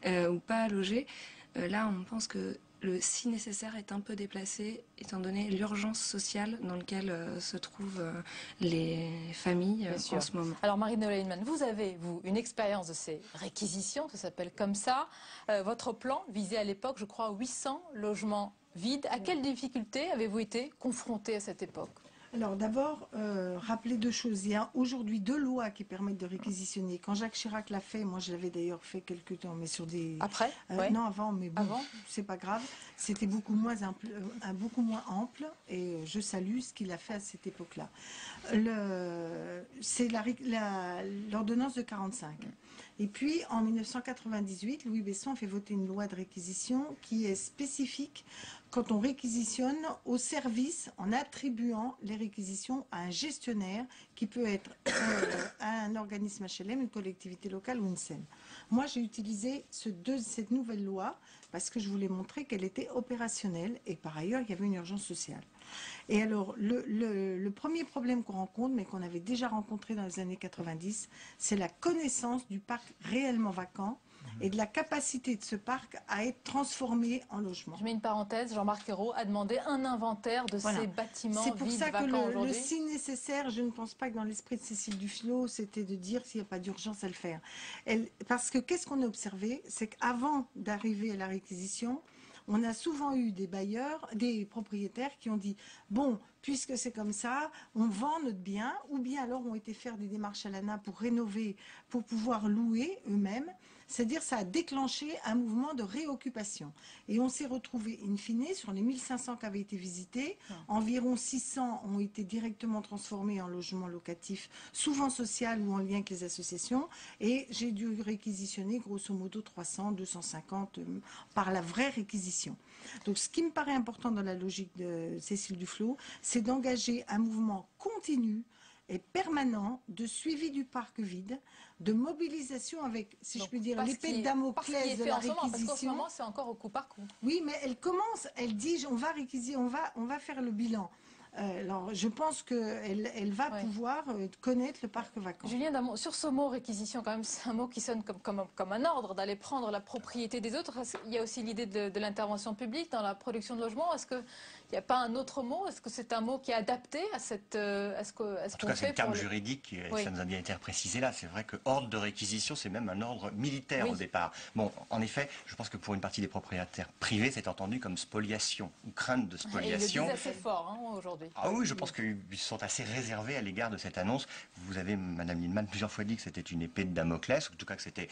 ou pas logées. Là, on pense que le si nécessaire est un peu déplacé, étant donné l'urgence sociale dans laquelle se trouvent les familles en ce moment. Alors Marie-Noëlle Lienemann, vous avez, une expérience de ces réquisitions, ça s'appelle comme ça. Votre plan visait à l'époque, je crois, 800 logements vides. À quelles difficultés avez-vous été confronté à cette époque ? Alors d'abord, rappeler deux choses. Il y a aujourd'hui 2 lois qui permettent de réquisitionner. Quand Jacques Chirac l'a fait, moi je l'avais d'ailleurs fait quelque temps, mais sur des... Après Non, avant, mais bon, c'est pas grave. C'était beaucoup moins ample et je salue ce qu'il a fait à cette époque-là. C'est l'ordonnance de 45. Et puis, en 1998, Louis Besson fait voter une loi de réquisition qui est spécifique quand on réquisitionne au service en attribuant les réquisitions à un gestionnaire qui peut être un organisme HLM, une collectivité locale ou une SEM. Moi, j'ai utilisé cette nouvelle loi parce que je voulais montrer qu'elle était opérationnelle et par ailleurs, il y avait une urgence sociale. Et alors, le premier problème qu'on rencontre, mais qu'on avait déjà rencontré dans les années 90, c'est la connaissance du parc réellement vacant et de la capacité de ce parc à être transformé en logement. Je mets une parenthèse, Jean-Marc Ayrault a demandé un inventaire de ces bâtiments C'est pour vides, ça que vacants le aujourd'hui. si nécessaire, je ne pense pas que dans l'esprit de Cécile Duflot, c'était de dire s'il n'y a pas d'urgence à le faire. Parce que qu'est-ce qu'on a observé, c'est qu'avant d'arriver à la réquisition, on a souvent eu des bailleurs, des propriétaires qui ont dit « Bon, puisque c'est comme ça, on vend notre bien » ou bien alors ont été faire des démarches à l'ANA pour rénover, pour pouvoir louer eux-mêmes. C'est-à-dire ça a déclenché un mouvement de réoccupation. Et on s'est retrouvé, in fine, sur les 1500 qui avaient été visités, environ 600 ont été directement transformés en logements locatifs, souvent social ou en lien avec les associations. Et j'ai dû réquisitionner grosso modo 300, 250 par la vraie réquisition. Donc ce qui me paraît important dans la logique de Cécile Duflot, c'est d'engager un mouvement continu et permanent de suivi du parc vide, de mobilisation avec, si je peux dire, l'épée de Damoclès de la réquisition. Parce qu'en ce moment, c'est encore au coup par coup. Oui, mais elle commence, elle dit, on va réquisitionner, on va faire le bilan. Alors, je pense qu'elle va pouvoir connaître le parc vacant. Julien Damon, sur ce mot réquisition, quand même, c'est un mot qui sonne comme un ordre d'aller prendre la propriété des autres. Il y a aussi l'idée de l'intervention publique dans la production de logements. Est-ce qu'il n'y a pas un autre mot? Est-ce que c'est un mot qui est adapté à ce qu'on fait? En tout cas, c'est le terme juridique, ça nous a bien été précisé là. C'est vrai que ordre de réquisition, c'est même un ordre militaire au départ. Bon, en effet, je pense que pour une partie des propriétaires privés, c'est entendu comme spoliation ou crainte de spoliation. Et ils le disent assez fort aujourd'hui. Ah oui, je pense qu'ils sont assez réservés à l'égard de cette annonce. Vous avez, Madame Lienemann, plusieurs fois dit que c'était une épée de Damoclès, ou en tout cas que c'était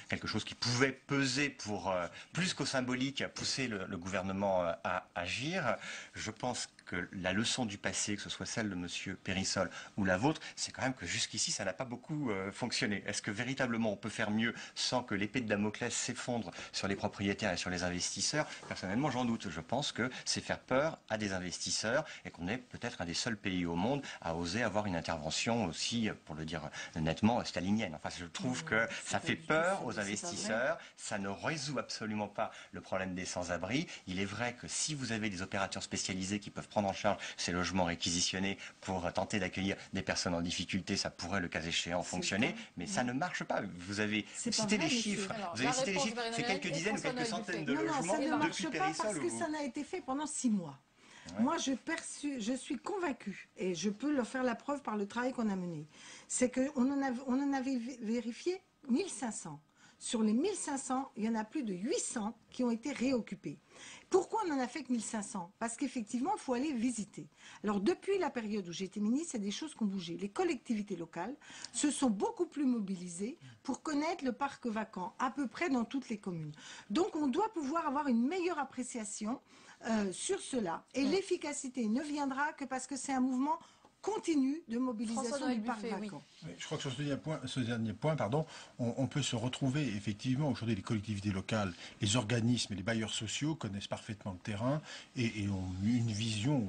quelque chose qui pouvait peser pour, plus qu'au symbolique, pousser le gouvernement à agir. Je pense que la leçon du passé, que ce soit celle de M. Périssol ou la vôtre, c'est quand même que jusqu'ici, ça n'a pas beaucoup fonctionné. Est-ce que véritablement on peut faire mieux sans que l'épée de Damoclès s'effondre sur les propriétaires et sur les investisseurs? Personnellement, j'en doute. Je pense que c'est faire peur à des investisseurs et qu'on est peut-être un des seuls pays au monde à oser avoir une intervention aussi, pour le dire nettement, stalinienne. Enfin, je trouve que ça fait peur aux investisseurs, ça ne résout absolument pas le problème des sans-abri. Il est vrai que si vous avez des opérateurs spécialisés qui peuvent prendre en charge ces logements réquisitionnés pour tenter d'accueillir des personnes en difficulté, ça pourrait, le cas échéant, fonctionner, mais ça ne marche pas. Vous avez cité les chiffres. Vous avez cité les chiffres, c'est quelques dizaines ou quelques centaines de logements depuis Périssol. Parce que ça n'a été fait pendant 6 mois. Ouais. Moi, je suis convaincue, et je peux leur faire la preuve par le travail qu'on a mené, c'est qu'on en avait vérifié 1500. Sur les 1500, il y en a plus de 800 qui ont été réoccupés. Pourquoi on en a fait que 1500? Parce qu'effectivement, il faut aller visiter. Alors, depuis la période où j'ai été ministre, il y a des choses qui ont bougé. Les collectivités locales se sont beaucoup plus mobilisées pour connaître le parc vacant, à peu près dans toutes les communes. Donc, on doit pouvoir avoir une meilleure appréciation sur cela. Et l'efficacité ne viendra que parce que c'est un mouvement continu de mobilisation du parc vacant. Oui, je crois que sur ce dernier point, on peut se retrouver effectivement. Aujourd'hui, les collectivités locales, les organismes et les bailleurs sociaux connaissent parfaitement le terrain et ont une vision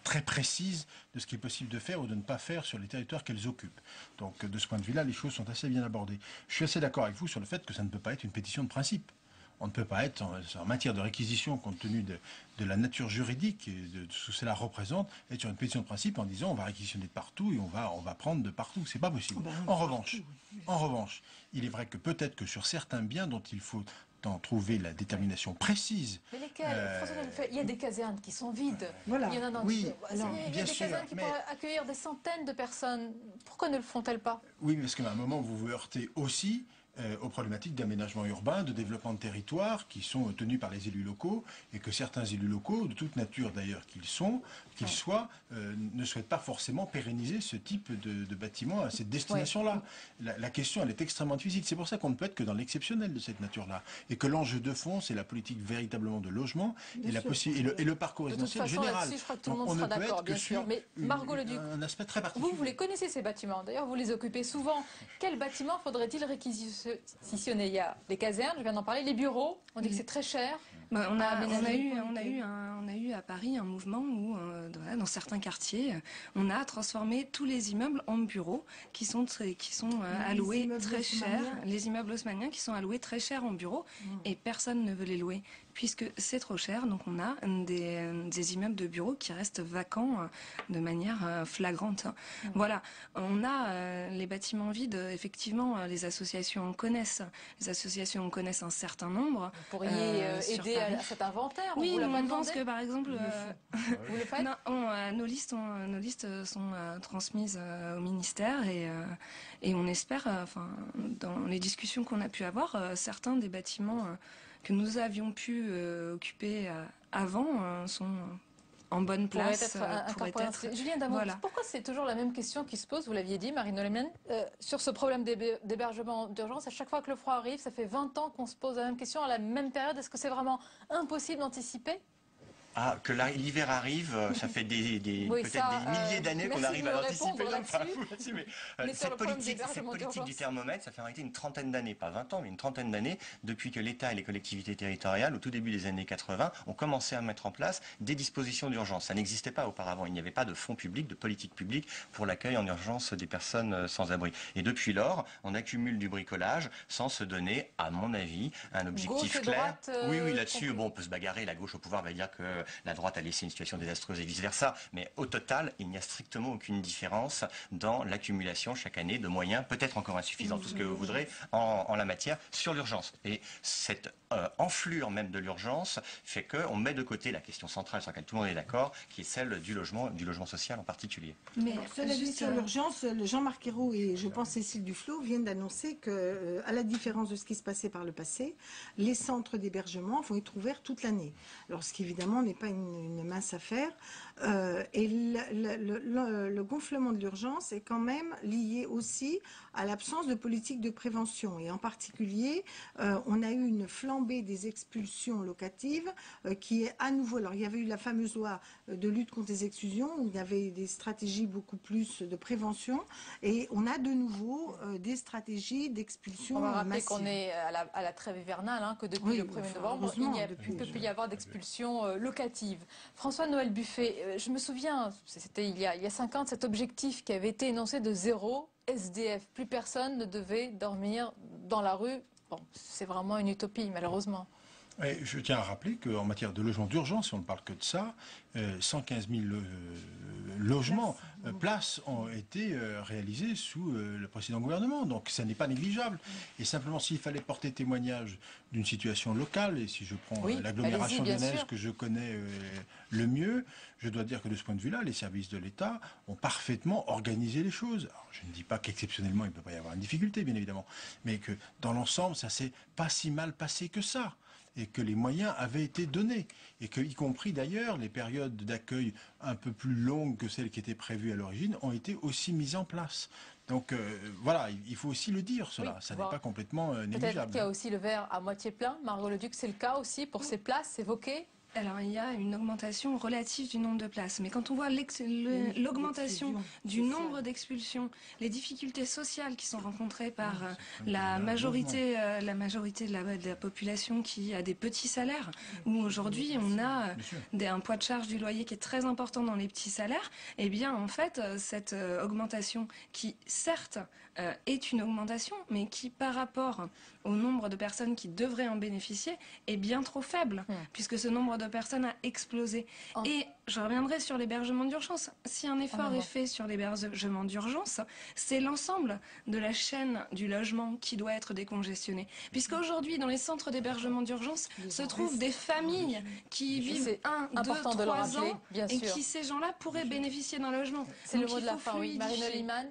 très précise de ce qui est possible de faire ou de ne pas faire sur les territoires qu'elles occupent. Donc de ce point de vue-là, les choses sont assez bien abordées. Je suis assez d'accord avec vous sur le fait que ça ne peut pas être une pétition de principe. On ne peut pas être, en matière de réquisition, compte tenu de la nature juridique et de ce que cela représente, être sur une pétition de principe en disant on va réquisitionner de partout et on va prendre de partout. C'est pas possible. En revanche, il est vrai que peut-être que sur certains biens dont il faut en trouver la détermination précise. Mais lesquels il y a des casernes qui sont vides. Voilà. Il y en a dans il y a des casernes qui pourraient accueillir des centaines de personnes. Pourquoi ne le font-elles pas? Oui, parce qu'à un moment, vous vous heurtez aussi aux problématiques d'aménagement urbain, de développement de territoire qui sont tenues par les élus locaux et que certains élus locaux, de toute nature d'ailleurs qu'ils soient, ne souhaitent pas forcément pérenniser ce type de bâtiment à cette destination-là. La question, elle est extrêmement difficile. C'est pour ça qu'on ne peut être que dans l'exceptionnel de cette nature-là. Et que l'enjeu de fond, c'est la politique véritablement de logement et le parcours résidentiel général. Je crois que tout le monde sera d'accord, bien sûr. Mais Margot Leduc, un aspect très particulier. Vous les connaissez ces bâtiments. D'ailleurs, vous les occupez souvent. Quel bâtiment faudrait-il réquisitionner? Il y a les casernes, je viens d'en parler, les bureaux, on dit que c'est très cher. On a eu à Paris un mouvement où, dans certains quartiers, on a transformé tous les immeubles en bureaux qui sont alloués très cher. Les immeubles haussmanniens qui sont alloués très cher en bureaux et personne ne veut les louer puisque c'est trop cher. Donc on a des immeubles de bureaux qui restent vacants de manière flagrante. Voilà, on a les bâtiments vides, effectivement, les associations connaissent. Les associations en connaissent un certain nombre. Vous pourriez sur aider Paris. à cet inventaire. Oui, vous on pense que par exemple, vous le faites nos listes sont transmises au ministère et on espère, dans les discussions qu'on a pu avoir, certains des bâtiments que nous avions pu occuper avant sont en bonne place. Julien Damon, pourquoi c'est toujours la même question qui se pose, vous l'aviez dit, Marine Le Pen, sur ce problème d'hébergement d'urgence? À chaque fois que le froid arrive, ça fait 20 ans qu'on se pose la même question à la même période. Est-ce que c'est vraiment impossible d'anticiper? Que l'hiver arrive, ça fait peut-être des milliers d'années qu'on arrive à l'anticiper. Mais cette politique du thermomètre, ça fait en réalité une trentaine d'années, pas 20 ans, mais une trentaine d'années, depuis que l'État et les collectivités territoriales, au tout début des années 80, ont commencé à mettre en place des dispositions d'urgence. Ça n'existait pas auparavant. Il n'y avait pas de fonds publics, de politique publique pour l'accueil en urgence des personnes sans abri. Et depuis lors, on accumule du bricolage sans se donner, à mon avis, un objectif clair. Oui, là-dessus, on peut se bagarrer. La gauche au pouvoir va dire que la droite a laissé une situation désastreuse et vice-versa. Mais au total, il n'y a strictement aucune différence dans l'accumulation chaque année de moyens, peut-être encore insuffisants, tout ce que vous voudrez, en la matière, sur l'urgence. Et cette enflure même de l'urgence fait qu'on met de côté la question centrale sur laquelle tout le monde est d'accord, qui est celle du logement social en particulier. Mais cela dit, sur l'urgence, Jean-Marc Ayrault et je pense Cécile Duflot viennent d'annoncer que, à la différence de ce qui se passait par le passé, les centres d'hébergement vont être ouverts toute l'année. Alors ce qui évidemment n'est pas une mince affaire. Et le gonflement de l'urgence est quand même lié aussi à l'absence de politique de prévention. Et en particulier, on a eu une flambée des expulsions locatives qui est à nouveau... Alors il y avait eu la fameuse loi de lutte contre les exclusions où il y avait des stratégies beaucoup plus de prévention et on a de nouveau des stratégies d'expulsion massive. On va rappeler qu'on est à la trêve hivernale, que depuis le 1er novembre, il ne peut plus y avoir d'expulsion locative. François-Noël Buffet, je me souviens, c'était il y a 5 ans, de cet objectif qui avait été énoncé de 0 SDF. Plus personne ne devait dormir dans la rue. Bon, c'est vraiment une utopie, malheureusement. Et je tiens à rappeler qu'en matière de logement d'urgence, si on ne parle que de ça, 115 000 places ont été réalisées sous le précédent gouvernement. Donc ça n'est pas négligeable. Et simplement, s'il fallait porter témoignage d'une situation locale, et si je prends l'agglomération lyonnaise que je connais le mieux, je dois dire que de ce point de vue-là, les services de l'État ont parfaitement organisé les choses. Alors, je ne dis pas qu'exceptionnellement, il ne peut pas y avoir une difficulté, bien évidemment, mais que dans l'ensemble, ça s'est pas si mal passé que ça. Et que les moyens avaient été donnés. Et que, y compris d'ailleurs, les périodes d'accueil un peu plus longues que celles qui étaient prévues à l'origine ont été aussi mises en place. Donc voilà, il faut aussi le dire, cela. Ça n'est pas complètement négligeable. Peut-être qu'il y a aussi le verre à moitié plein. Margot Leduc, c'est le cas aussi pour ces places évoquées? Alors, il y a une augmentation relative du nombre de places. Mais quand on voit l'augmentation du nombre d'expulsions, les difficultés sociales qui sont rencontrées par la majorité de la population qui a des petits salaires, où aujourd'hui on a un poids de charge du loyer qui est très important dans les petits salaires, eh bien, en fait, cette augmentation qui, certes, est une augmentation, mais qui, par rapport au nombre de personnes qui devraient en bénéficier, est bien trop faible, puisque ce nombre de personnes a explosé. Et je reviendrai sur l'hébergement d'urgence. Si un effort est fait sur l'hébergement d'urgence, c'est l'ensemble de la chaîne du logement qui doit être décongestionné. Puisqu'aujourd'hui, dans les centres d'hébergement d'urgence, se trouvent des familles qui vivent 1, 2, 3 ans, et qui, ces gens-là, pourraient bénéficier d'un logement. C'est le mot de la fin, oui. Marine Liman.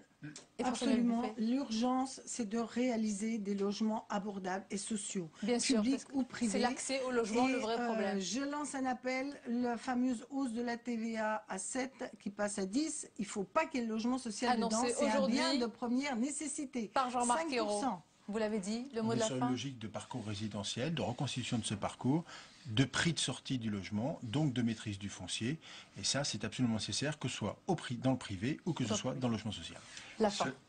Absolument. L'urgence, c'est de réaliser des logements abordables et sociaux, publics ou privés. C'est l'accès au logement le vrai problème. Je lance un appel, la fameuse hausse de la TVA à 7 qui passe à 10. Il ne faut pas qu'il y ait le logement social dedans. C'est un bien de première nécessité. Par Jean-Marc Ayrault. Vous l'avez dit, le mot de la fin. On est sur une logique de parcours résidentiel, de reconstitution de ce parcours, de prix de sortie du logement, donc de maîtrise du foncier. Et ça, c'est absolument nécessaire, que ce soit dans le privé ou que ce soit dans le logement social.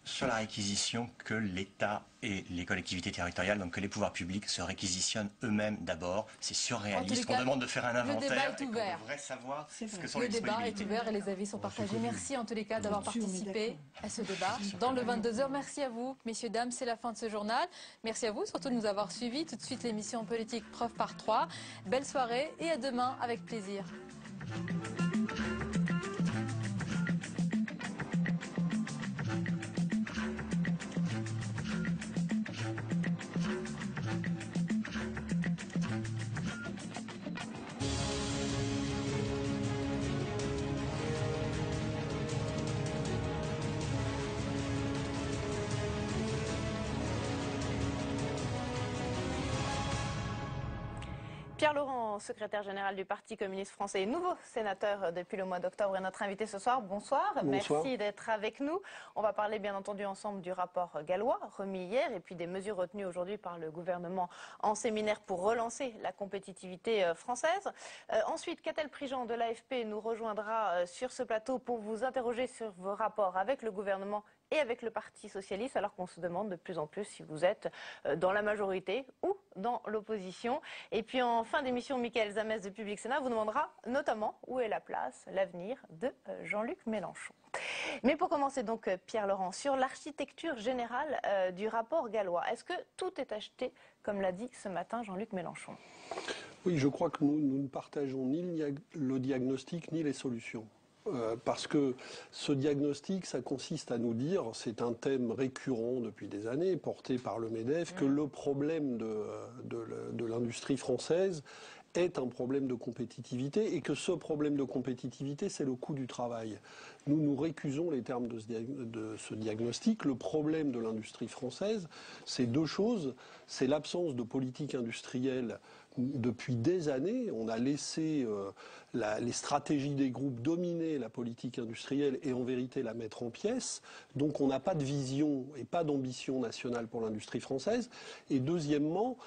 Sur la réquisition, que l'État et les collectivités territoriales, donc que les pouvoirs publics se réquisitionnent eux-mêmes d'abord, c'est surréaliste. On demande de faire un inventaire et qu'on devrait savoir ce que sont les disponibilités. Le débat est ouvert et les avis sont partagés. Merci en tous les cas d'avoir participé à ce débat dans le 22h. Merci à vous, messieurs, dames. C'est la fin de ce journal. Merci à vous surtout de nous avoir suivis. Tout de suite, l'émission politique Preuve par 3. Belle soirée et à demain avec plaisir. Pierre Laurent, secrétaire général du Parti communiste français et nouveau sénateur depuis le mois d'octobre, est notre invité ce soir. Bonsoir. Merci d'être avec nous. On va parler bien entendu ensemble du rapport Gallois remis hier et puis des mesures retenues aujourd'hui par le gouvernement en séminaire pour relancer la compétitivité française. Ensuite, Catel Prigent de l'AFP nous rejoindra sur ce plateau pour vous interroger sur vos rapports avec le gouvernement et avec le Parti socialiste, alors qu'on se demande de plus en plus si vous êtes dans la majorité ou dans l'opposition. Et puis en fin d'émission, Mickaël Zamès de Public Sénat vous demandera notamment où est la place, l'avenir de Jean-Luc Mélenchon. Mais pour commencer donc, Pierre Laurent, sur l'architecture générale du rapport Gallois, est-ce que tout est acheté, comme l'a dit ce matin Jean-Luc Mélenchon? Oui, je crois que nous ne partageons ni le diagnostic ni les solutions. Parce que ce diagnostic, ça consiste à nous dire, c'est un thème récurrent depuis des années, porté par le MEDEF, que le problème de l'industrie française est un problème de compétitivité et que ce problème de compétitivité, c'est le coût du travail. Nous récusons les termes de ce diagnostic. Le problème de l'industrie française, c'est deux choses. C'est l'absence de politique industrielle. Depuis des années, on a laissé les stratégies des groupes dominer la politique industrielle et en vérité la mettre en pièces. Donc on n'a pas de vision et pas d'ambition nationale pour l'industrie française. Et deuxièmement,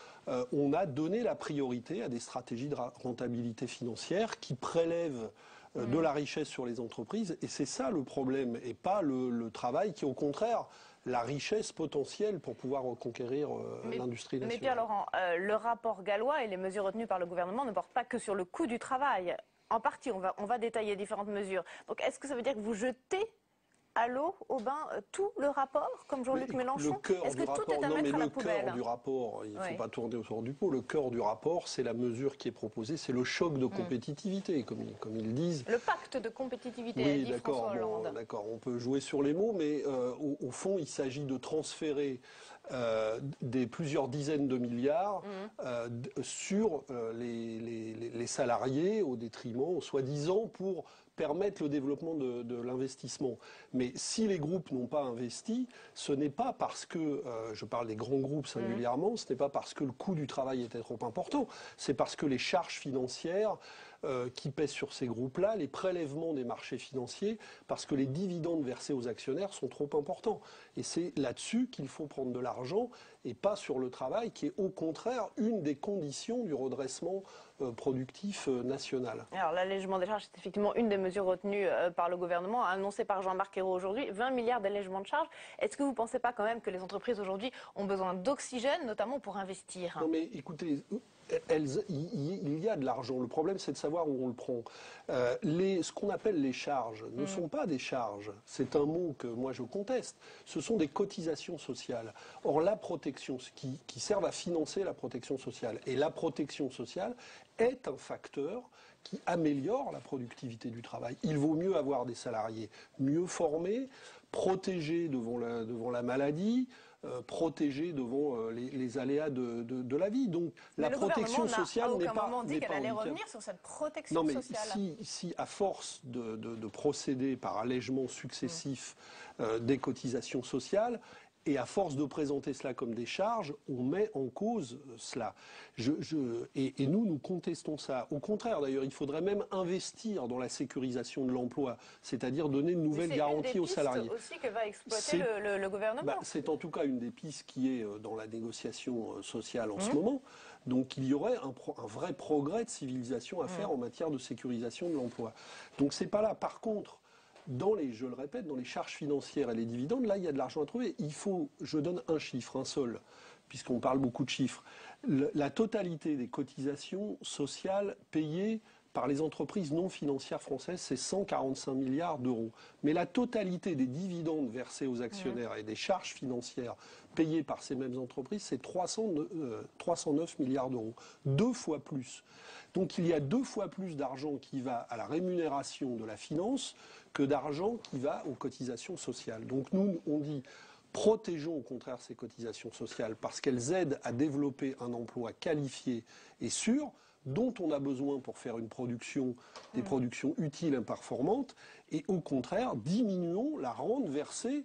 on a donné la priorité à des stratégies de rentabilité financière qui prélèvent de la richesse sur les entreprises. Et c'est ça le problème, et pas le travail qui, au contraire, la richesse potentielle pour pouvoir reconquérir l'industrie nationale. Mais Pierre Laurent, le rapport Gallois et les mesures retenues par le gouvernement ne portent pas que sur le coût du travail. En partie, on va détailler différentes mesures. Donc est-ce que ça veut dire que vous jetez à l'eau, au bain, tout le rapport, comme Jean-Luc Mélenchon? Est-ce que tout est à mettre à la poubelle? Le cœur du rapport, il ne faut pas tourner autour du pot, le cœur du rapport, c'est la mesure qui est proposée, c'est le choc de compétitivité, comme ils disent. Le pacte de compétitivité, a dit François Hollande. D'accord, on peut jouer sur les mots, mais au fond, il s'agit de transférer plusieurs dizaines de milliards sur les salariés au détriment, soi-disant, pour permettre le développement de l'investissement. Mais si les groupes n'ont pas investi, ce n'est pas parce que, je parle des grands groupes singulièrement, ce n'est pas parce que le coût du travail était trop important, c'est parce que les charges financières qui pèsent sur ces groupes-là, les prélèvements des marchés financiers, parce que les dividendes versés aux actionnaires sont trop importants. Et c'est là-dessus qu'il faut prendre de l'argent et pas sur le travail, qui est au contraire une des conditions du redressement productif national. Alors l'allègement des charges, c'est effectivement une des mesures retenues par le gouvernement, annoncée par Jean-Marc Ayrault aujourd'hui, 20 milliards d'allègement de charges. Est-ce que vous ne pensez pas quand même que les entreprises aujourd'hui ont besoin d'oxygène, notamment pour investir? Non mais écoutez, il y a de l'argent. Le problème, c'est de savoir où on le prend. Ce qu'on appelle les charges ne sont pas des charges. C'est un mot que moi je conteste. Ce sont des cotisations sociales. Or, la protection, qui servent à financer la protection sociale. Et la protection sociale est un facteur qui améliore la productivité du travail. Il vaut mieux avoir des salariés mieux formés, protégés devant la maladie, protégée devant les aléas de la vie. Donc la protection sociale n'est pas... à aucun moment dit qu'elle allait revenir sur cette protection sociale. Non mais si à force de procéder par allègements successifs des cotisations sociales, et à force de présenter cela comme des charges, on met en cause cela. Et nous contestons ça. Au contraire, d'ailleurs, il faudrait même investir dans la sécurisation de l'emploi, c'est-à-dire donner de nouvelles garanties aux salariés. C'est une des pistes aussi que va exploiter le gouvernement. C'est en tout cas une des pistes qui est dans la négociation sociale en ce moment. Donc il y aurait un vrai progrès de civilisation à faire en matière de sécurisation de l'emploi. Donc c'est pas là. Par contre, je le répète, dans les charges financières et les dividendes, là, il y a de l'argent à trouver. Je donne un chiffre, un seul, puisqu'on parle beaucoup de chiffres. La totalité des cotisations sociales payées par les entreprises non financières françaises, c'est 145 milliards d'euros. Mais la totalité des dividendes versés aux actionnaires et des charges financières payées par ces mêmes entreprises, c'est 309 milliards d'euros. 2 fois plus. Donc il y a 2 fois plus d'argent qui va à la rémunération de la finance que d'argent qui va aux cotisations sociales. Donc nous, on dit, protégeons au contraire ces cotisations sociales parce qu'elles aident à développer un emploi qualifié et sûr, dont on a besoin pour faire des productions utiles et performantes, et au contraire, diminuons la rente versée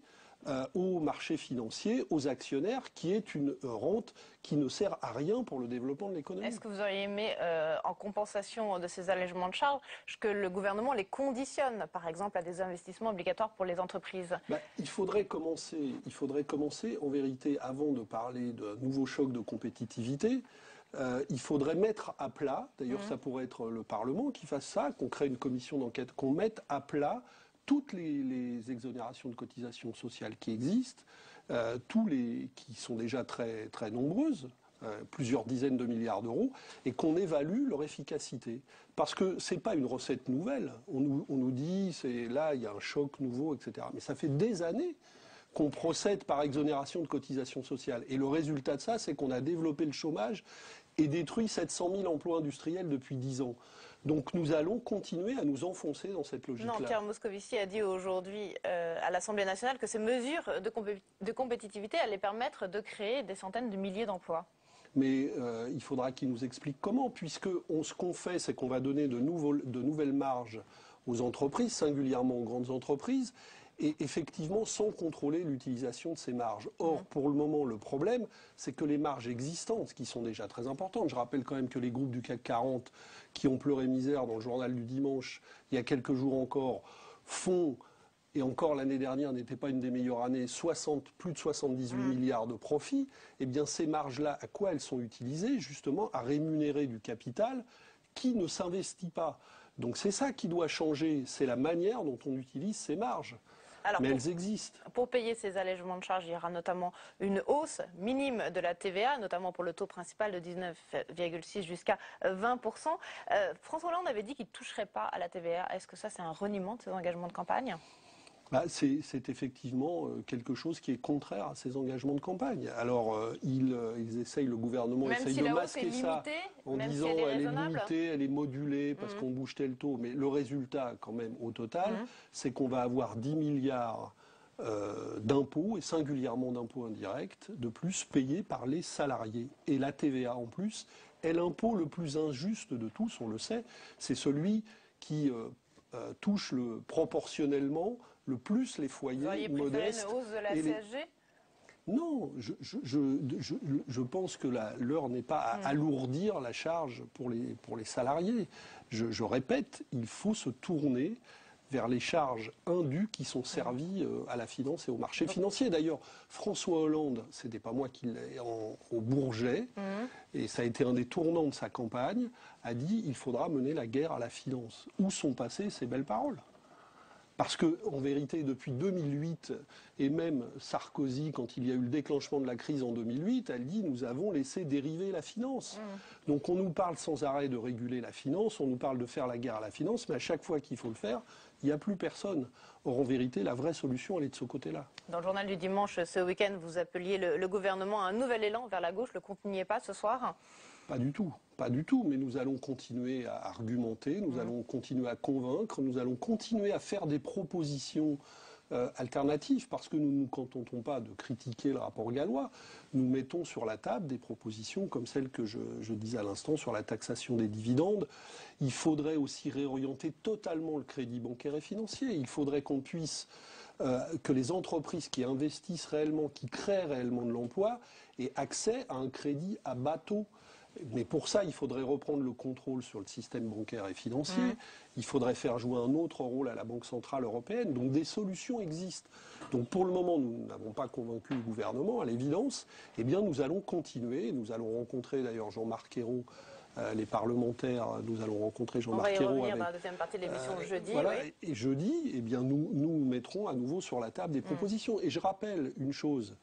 aux marchés financiers, aux actionnaires, qui est une rente qui ne sert à rien pour le développement de l'économie. Est-ce que vous auriez aimé, en compensation de ces allègements de charges, que le gouvernement les conditionne, par exemple, à des investissements obligatoires pour les entreprises? Il faudrait commencer, en vérité, avant de parler d'un nouveau choc de compétitivité, il faudrait mettre à plat, d'ailleurs ça pourrait être le Parlement qui fasse ça, qu'on crée une commission d'enquête, qu'on mette à plat toutes les exonérations de cotisations sociales qui existent, qui sont déjà très, très nombreuses, plusieurs dizaines de milliards d'euros, et qu'on évalue leur efficacité. Parce que ce n'est pas une recette nouvelle. On nous dit, là, il y a un choc nouveau, etc. Mais ça fait des années qu'on procède par exonération de cotisations sociales. Et le résultat de ça, c'est qu'on a développé le chômage et détruit 700 000 emplois industriels depuis 10 ans. Donc nous allons continuer à nous enfoncer dans cette logique-là. Non, Pierre Moscovici a dit aujourd'hui à l'Assemblée nationale que ces mesures de compétitivité allaient permettre de créer des centaines de milliers d'emplois. Mais il faudra qu'il nous explique comment, puisque ce qu'on fait, c'est qu'on va donner de nouvelles marges aux entreprises, singulièrement aux grandes entreprises, et effectivement sans contrôler l'utilisation de ces marges. Or, pour le moment, le problème, c'est que les marges existantes, qui sont déjà très importantes, je rappelle quand même que les groupes du CAC 40 qui ont pleuré misère dans le journal du dimanche, il y a quelques jours encore, font, et encore l'année dernière n'était pas une des meilleures années, plus de 78 milliards de profits, eh bien ces marges-là, à quoi elles sont utilisées? Justement à rémunérer du capital qui ne s'investit pas. Donc c'est ça qui doit changer, c'est la manière dont on utilise ces marges. Alors, mais elles existent. Pour payer ces allègements de charges, il y aura notamment une hausse minime de la TVA, notamment pour le taux principal de 19,6 jusqu'à 20%. François Hollande avait dit qu'il ne toucherait pas à la TVA. Est-ce que ça, c'est un reniement de ses engagements de campagne ? C'est effectivement quelque chose qui est contraire à ses engagements de campagne. Alors, ils essayent, le gouvernement essaye de masquer ça en disant elle est limitée, elle est modulée parce qu'on bouge tel taux. Mais le résultat, quand même, au total, c'est qu'on va avoir 10 milliards d'impôts, et singulièrement d'impôts indirects, de plus payés par les salariés. Et la TVA, en plus, est l'impôt le plus injuste de tous, on le sait. C'est celui qui touche proportionnellement le plus les foyers modestes. Une hausse de la CSG ? Non, je pense que l'heure n'est pas à alourdir la charge pour les salariés. Je répète, il faut se tourner vers les charges indues qui sont servies à la finance et au marché financier. D'ailleurs, François Hollande, c'était pas moi qui l'ai, au Bourget, et ça a été un des tournants de sa campagne, a dit il faudra mener la guerre à la finance. Où sont passées ces belles paroles ? Parce que, en vérité, depuis 2008, et même Sarkozy, quand il y a eu le déclenchement de la crise en 2008, elle dit nous avons laissé dériver la finance. Donc on nous parle sans arrêt de réguler la finance, on nous parle de faire la guerre à la finance, mais à chaque fois qu'il faut le faire, il n'y a plus personne. Or, en vérité, la vraie solution, elle est de ce côté-là. Dans le journal du dimanche, ce week-end, vous appeliez le gouvernement à un nouvel élan vers la gauche. Le compte n'y est pas ce soir ? Pas du tout. Pas du tout, mais nous allons continuer à argumenter, nous allons continuer à convaincre, nous allons continuer à faire des propositions alternatives, parce que nous ne nous contentons pas de critiquer le rapport gallois, nous mettons sur la table des propositions comme celle que je disais à l'instant sur la taxation des dividendes. Il faudrait aussi réorienter totalement le crédit bancaire et financier. Il faudrait qu'on puisse, que les entreprises qui investissent réellement, qui créent réellement de l'emploi, aient accès à un crédit à bas taux. Mais pour ça, il faudrait reprendre le contrôle sur le système bancaire et financier. Il faudrait faire jouer un autre rôle à la Banque centrale européenne. Donc des solutions existent. Donc pour le moment, nous n'avons pas convaincu le gouvernement, à l'évidence. Eh bien, nous allons continuer. Nous allons rencontrer d'ailleurs Jean-Marc Ayrault, les parlementaires. Nous allons rencontrer Jean-Marc Ayrault. On va y revenir dans la deuxième partie de l'émission jeudi. Voilà. Et jeudi, eh bien, nous mettrons à nouveau sur la table des propositions. Et je rappelle une chose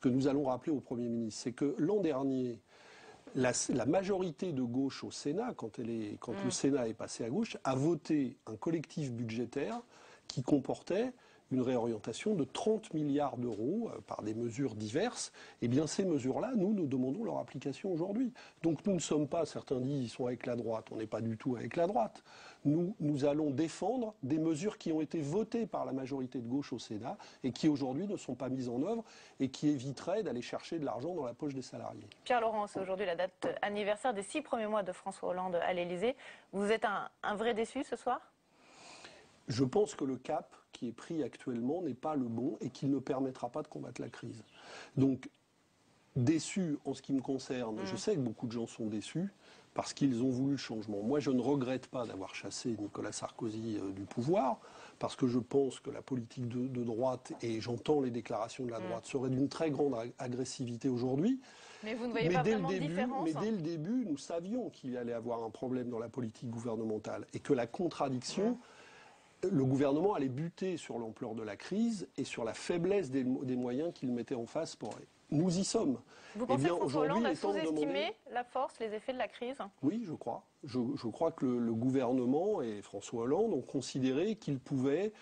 que nous allons rappeler au Premier ministre, c'est que l'an dernier, la majorité de gauche au Sénat, quand le Sénat est passé à gauche, a voté un collectif budgétaire qui comportait une réorientation de 30 milliards d'euros par des mesures diverses. Eh bien, ces mesures-là, nous demandons leur application aujourd'hui. Donc nous ne sommes pas, certains disent, ils sont avec la droite. On n'est pas du tout avec la droite. Nous allons défendre des mesures qui ont été votées par la majorité de gauche au Sénat et qui aujourd'hui ne sont pas mises en œuvre et qui éviteraient d'aller chercher de l'argent dans la poche des salariés. Pierre Laurent, c'est aujourd'hui la date anniversaire des 6 premiers mois de François Hollande à l'Élysée. Vous êtes un vrai déçu ce soir ? Je pense que le cap qui est pris actuellement n'est pas le bon et qu'il ne permettra pas de combattre la crise. Donc, déçu en ce qui me concerne, je sais que beaucoup de gens sont déçus parce qu'ils ont voulu le changement. Moi, je ne regrette pas d'avoir chassé Nicolas Sarkozy du pouvoir, parce que je pense que la politique de droite, et j'entends les déclarations de la droite, serait d'une très grande agressivité aujourd'hui. Mais vous ne voyez pas vraiment de différence. Mais dès le début, nous savions qu'il allait avoir un problème dans la politique gouvernementale et que la contradiction, le gouvernement allait buter sur l'ampleur de la crise et sur la faiblesse des moyens qu'il mettait en face pour elle. Nous y sommes. Vous pensez que François Hollande a sous-estimé la force, les effets de la crise? Oui, je crois. Je crois que le gouvernement et François Hollande ont considéré qu'ils pouvaient,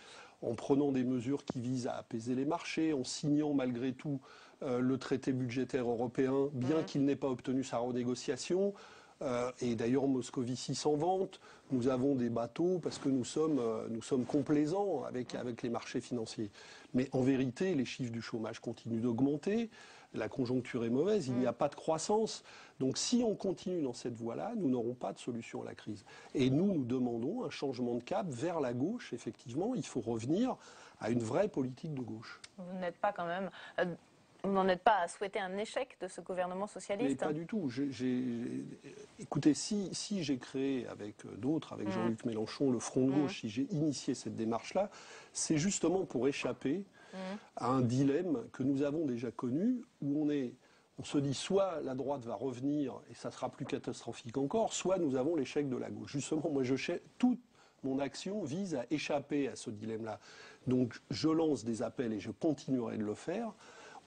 en prenant des mesures qui visent à apaiser les marchés, en signant malgré tout le traité budgétaire européen, bien qu'il n'ait pas obtenu sa renégociation, et d'ailleurs Moscovici s'en vante, nous avons des bateaux parce que nous sommes complaisants avec les marchés financiers. Mais en vérité, les chiffres du chômage continuent d'augmenter, la conjoncture est mauvaise, il n'y a pas de croissance. Donc si on continue dans cette voie-là, nous n'aurons pas de solution à la crise. Et nous demandons un changement de cap vers la gauche, effectivement. Il faut revenir à une vraie politique de gauche. Vous n'êtes pas quand même... Vous n'en êtes pas à souhaiter un échec de ce gouvernement socialiste? Mais pas du tout. Écoutez, si j'ai créé avec d'autres, avec Jean-Luc Mélenchon, le Front de gauche, si j'ai initié cette démarche-là, c'est justement pour échapper à un dilemme que nous avons déjà connu, où on se dit soit la droite va revenir et ça sera plus catastrophique encore, soit nous avons l'échec de la gauche. Justement, moi, toute mon action vise à échapper à ce dilemme-là. Donc je lance des appels et je continuerai de le faire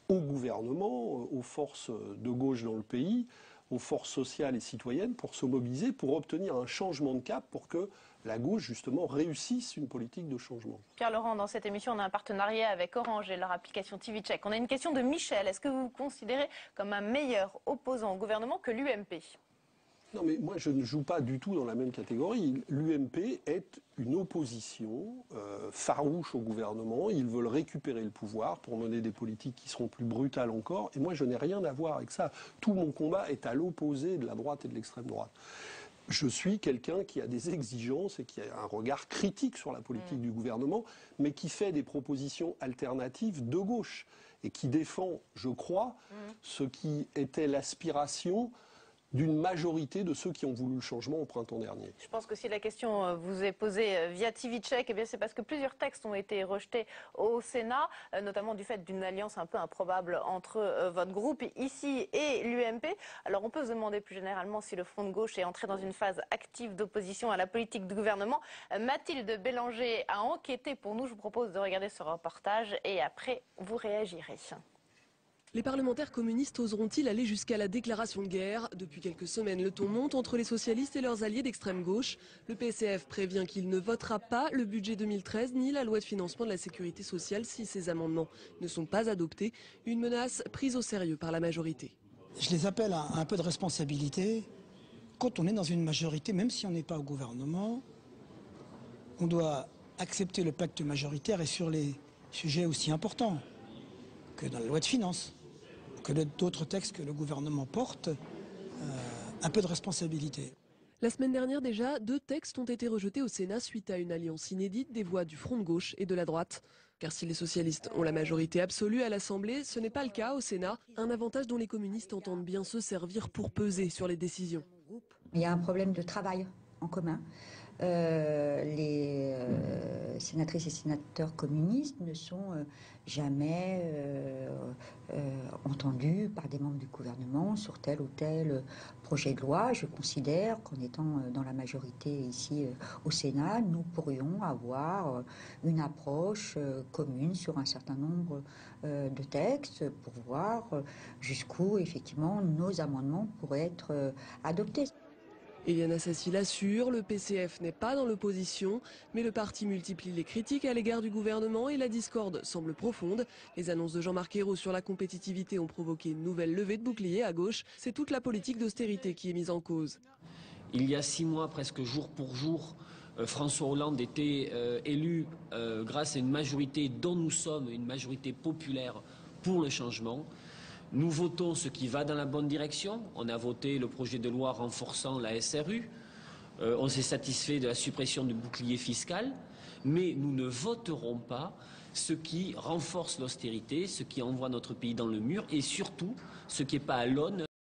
au gouvernement, aux forces de gauche dans le pays, aux forces sociales et citoyennes pour se mobiliser, pour obtenir un changement de cap, pour que la gauche, justement, réussisse une politique de changement. Pierre Laurent, dans cette émission, on a un partenariat avec Orange et leur application TV Check. On a une question de Michel. Est-ce que vous vous considérez comme un meilleur opposant au gouvernement que l'UMP ? Non, mais moi, je ne joue pas du tout dans la même catégorie. L'UMP est une opposition farouche au gouvernement. Ils veulent récupérer le pouvoir pour mener des politiques qui seront plus brutales encore. Et moi, je n'ai rien à voir avec ça. Tout mon combat est à l'opposé de la droite et de l'extrême droite. Je suis quelqu'un qui a des exigences et qui a un regard critique sur la politique du gouvernement, mais qui fait des propositions alternatives de gauche et qui défend, je crois, ce qui était l'aspiration d'une majorité de ceux qui ont voulu le changement au printemps dernier. Je pense que si la question vous est posée via TV Check, eh bien c'est parce que plusieurs textes ont été rejetés au Sénat, notamment du fait d'une alliance un peu improbable entre votre groupe ici et l'UMP. Alors on peut se demander plus généralement si le Front de gauche est entré dans une phase active d'opposition à la politique du gouvernement. Mathilde Bélanger a enquêté pour nous. Je vous propose de regarder ce reportage et après vous réagirez. Les parlementaires communistes oseront-ils aller jusqu'à la déclaration de guerre? Depuis quelques semaines, le ton monte entre les socialistes et leurs alliés d'extrême gauche. Le PCF prévient qu'il ne votera pas le budget 2013 ni la loi de financement de la sécurité sociale si ces amendements ne sont pas adoptés. Une menace prise au sérieux par la majorité. Je les appelle à un peu de responsabilité. Quand on est dans une majorité, même si on n'est pas au gouvernement, on doit accepter le pacte majoritaire et sur les sujets aussi importants que dans la loi de finances, que d'autres textes que le gouvernement porte, un peu de responsabilité. La semaine dernière déjà, 2 textes ont été rejetés au Sénat suite à une alliance inédite des voix du Front de gauche et de la droite. Car si les socialistes ont la majorité absolue à l'Assemblée, ce n'est pas le cas au Sénat, un avantage dont les communistes entendent bien se servir pour peser sur les décisions. Il y a un problème de travail en commun. Les sénatrices et sénateurs communistes ne sont jamais entendus par des membres du gouvernement sur tel ou tel projet de loi. Je considère qu'en étant dans la majorité ici au Sénat, nous pourrions avoir une approche commune sur un certain nombre de textes pour voir jusqu'où effectivement nos amendements pourraient être adoptés. Éliane Assassi l'assure, le PCF n'est pas dans l'opposition, mais le parti multiplie les critiques à l'égard du gouvernement et la discorde semble profonde. Les annonces de Jean-Marc Ayrault sur la compétitivité ont provoqué une nouvelle levée de boucliers à gauche. C'est toute la politique d'austérité qui est mise en cause. Il y a 6 mois, presque jour pour jour, François Hollande était élu grâce à une majorité dont nous sommes, une majorité populaire pour le changement. Nous votons ce qui va dans la bonne direction. On a voté le projet de loi renforçant la SRU. On s'est satisfait de la suppression du bouclier fiscal. mais nous ne voterons pas ce qui renforce l'austérité, ce qui envoie notre pays dans le mur et surtout ce qui n'est pas à l'aune